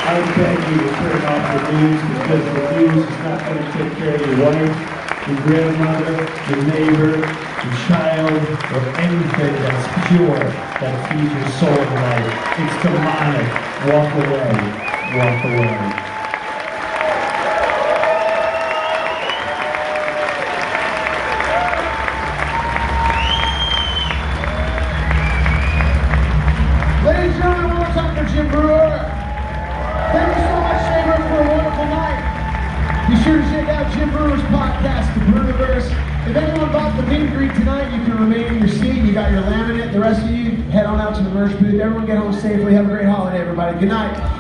I beg you to turn off the news because the news is not going to take care of your wife, your grandmother, your neighbor, your child, or anything that's pure, that feeds your soul and life. It's demonic. Walk away. Walk away.
Ladies and gentlemen, one more time for Jim Breuer. Thank you so much, Saybrook, for a wonderful night. Be sure to check out Jim Breuer's podcast, The Breuniverse. If anyone bought the meet and greet tonight, you can remain in your seat. You got your laminate. The rest of you, head on out to the merch booth. Everyone get home safely. Have a great holiday, everybody. Good night.